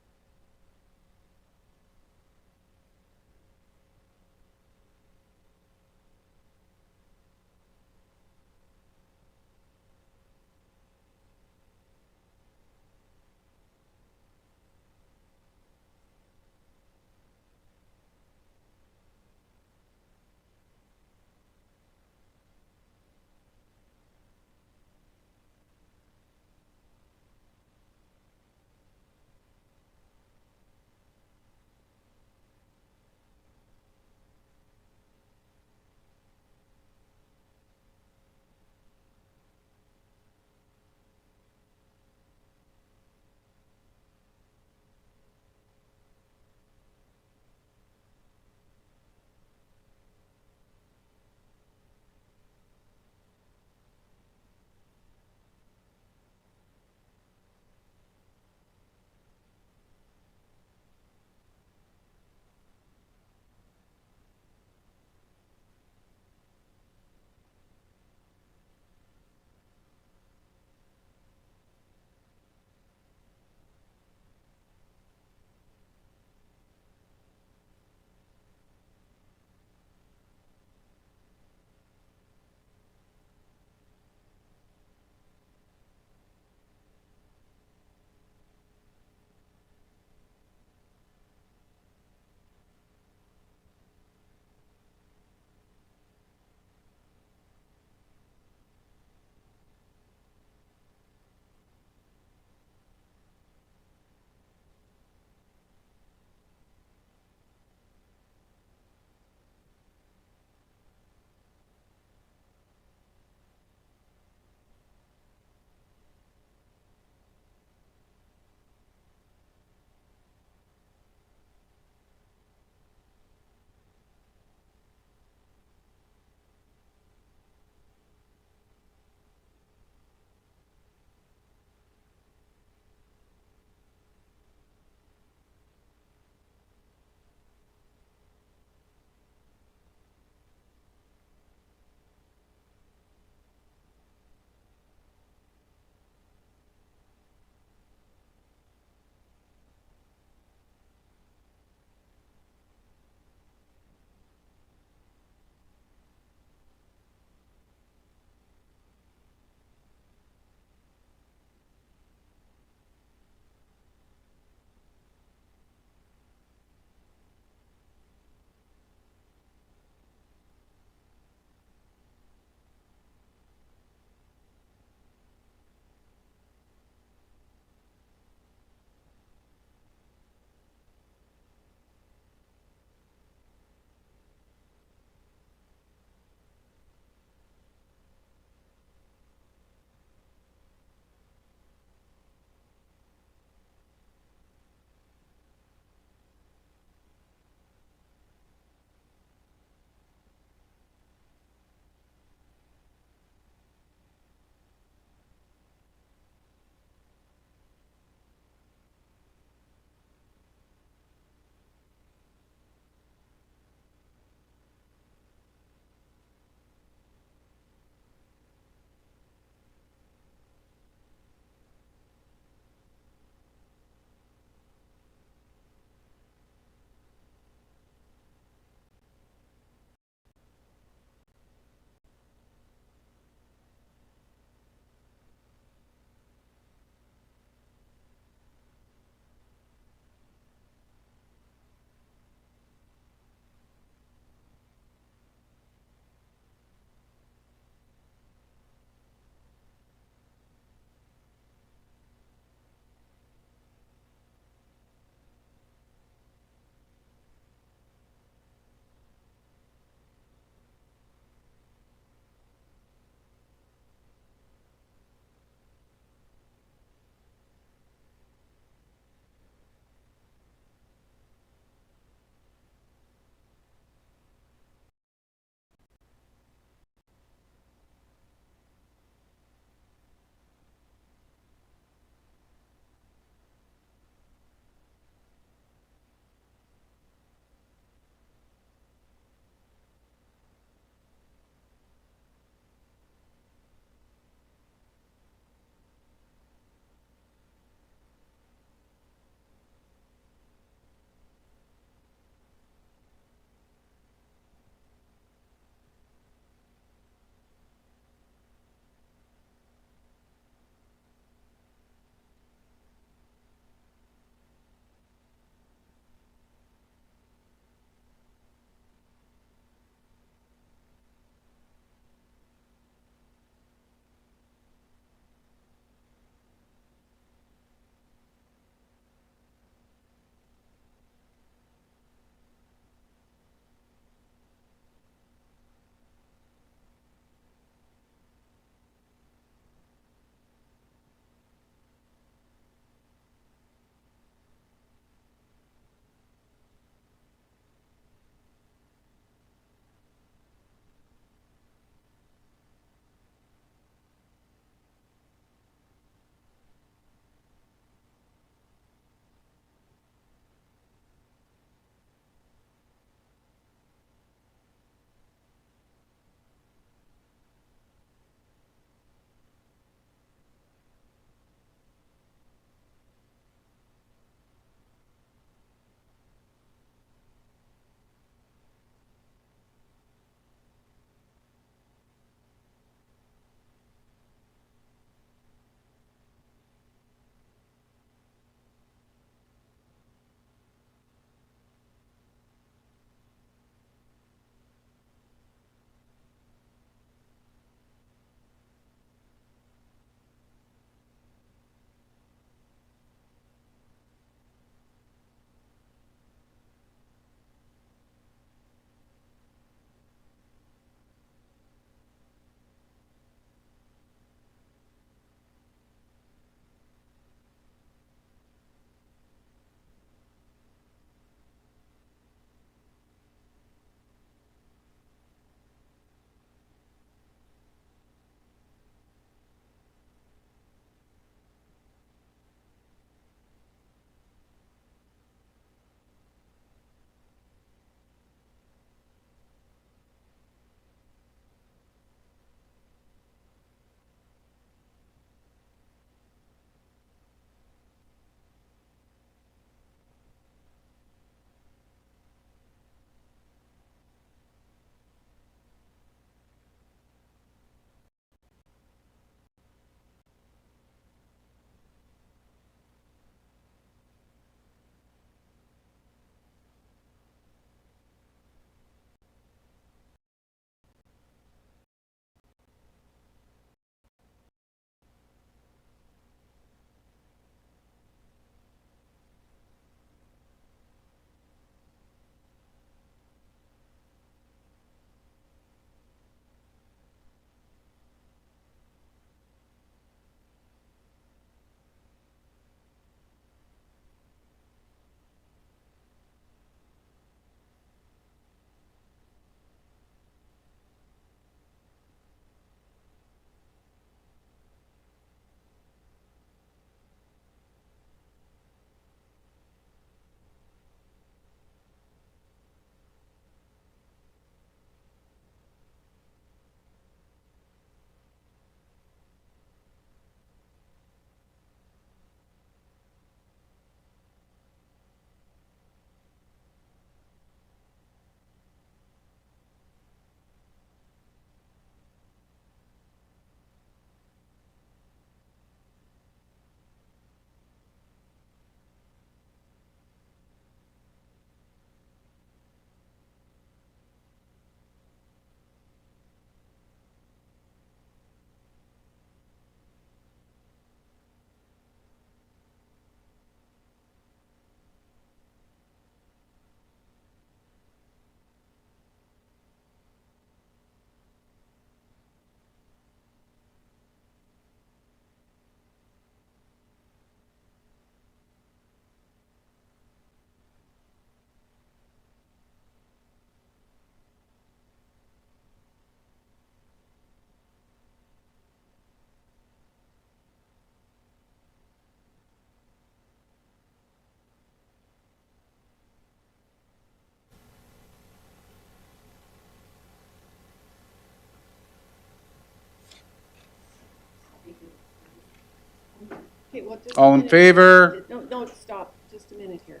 well, just. All in favor? No, stop, just a minute here.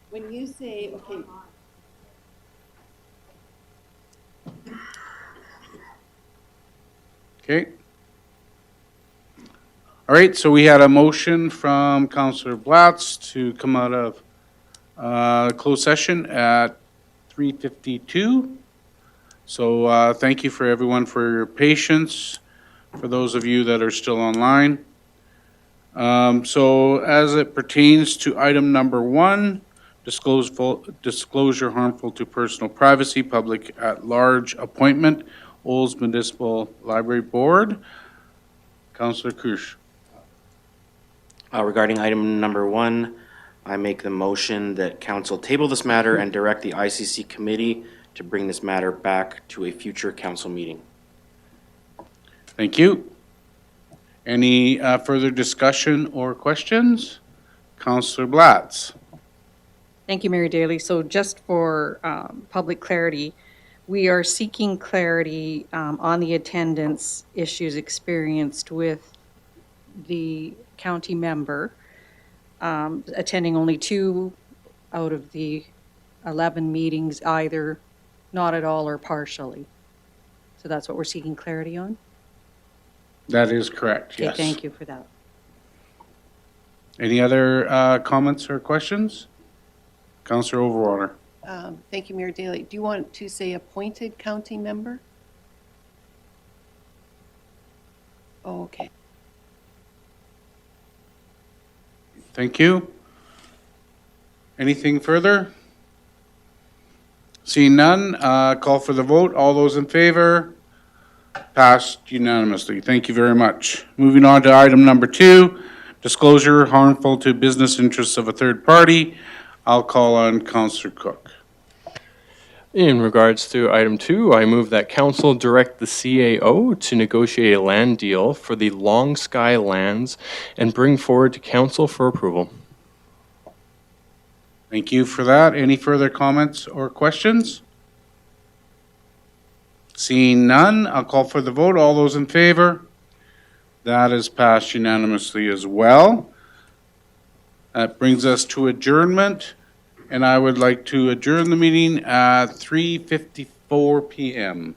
When you say, okay. Okay. All right, so we had a motion from Councillor Blatz to come out of closed session at 3:52. So thank you for everyone for your patience, for those of you that are still online. So as it pertains to item number 1, disclosure harmful to personal privacy, public at large appointment, Olds Municipal Library Board. Councillor Kusch. Regarding item number 1, I make the motion that council table this matter and direct the ICC committee to bring this matter back to a future council meeting. Thank you. Any further discussion or questions? Councillor Blatz. Thank you, Mayor Daley. So just for public clarity, we are seeking clarity on the attendance issues experienced with the county member attending only 2 out of the 11 meetings, either not at all or partially. So that's what we're seeking clarity on? That is correct, Okay, yes. thank you for that. Any other comments or questions? Councillor Overwater. Thank you, Mayor Daley. Do you want to say appointed county member? Oh, okay. Thank you. Anything further? Seeing none, call for the vote. All those in favor? Passed unanimously. Thank you very much. Moving on to item number 2, disclosure harmful to business interests of a third party. I'll call on Councillor Cook. In regards to item 2, I move that council direct the CAO to negotiate a land deal for the Long Sky lands and bring forward to council for approval. Thank you for that. Any further comments or questions? Seeing none, I'll call for the vote. All those in favor? That is passed unanimously as well. That brings us to adjournment, and I would like to adjourn the meeting at 3:54 p.m.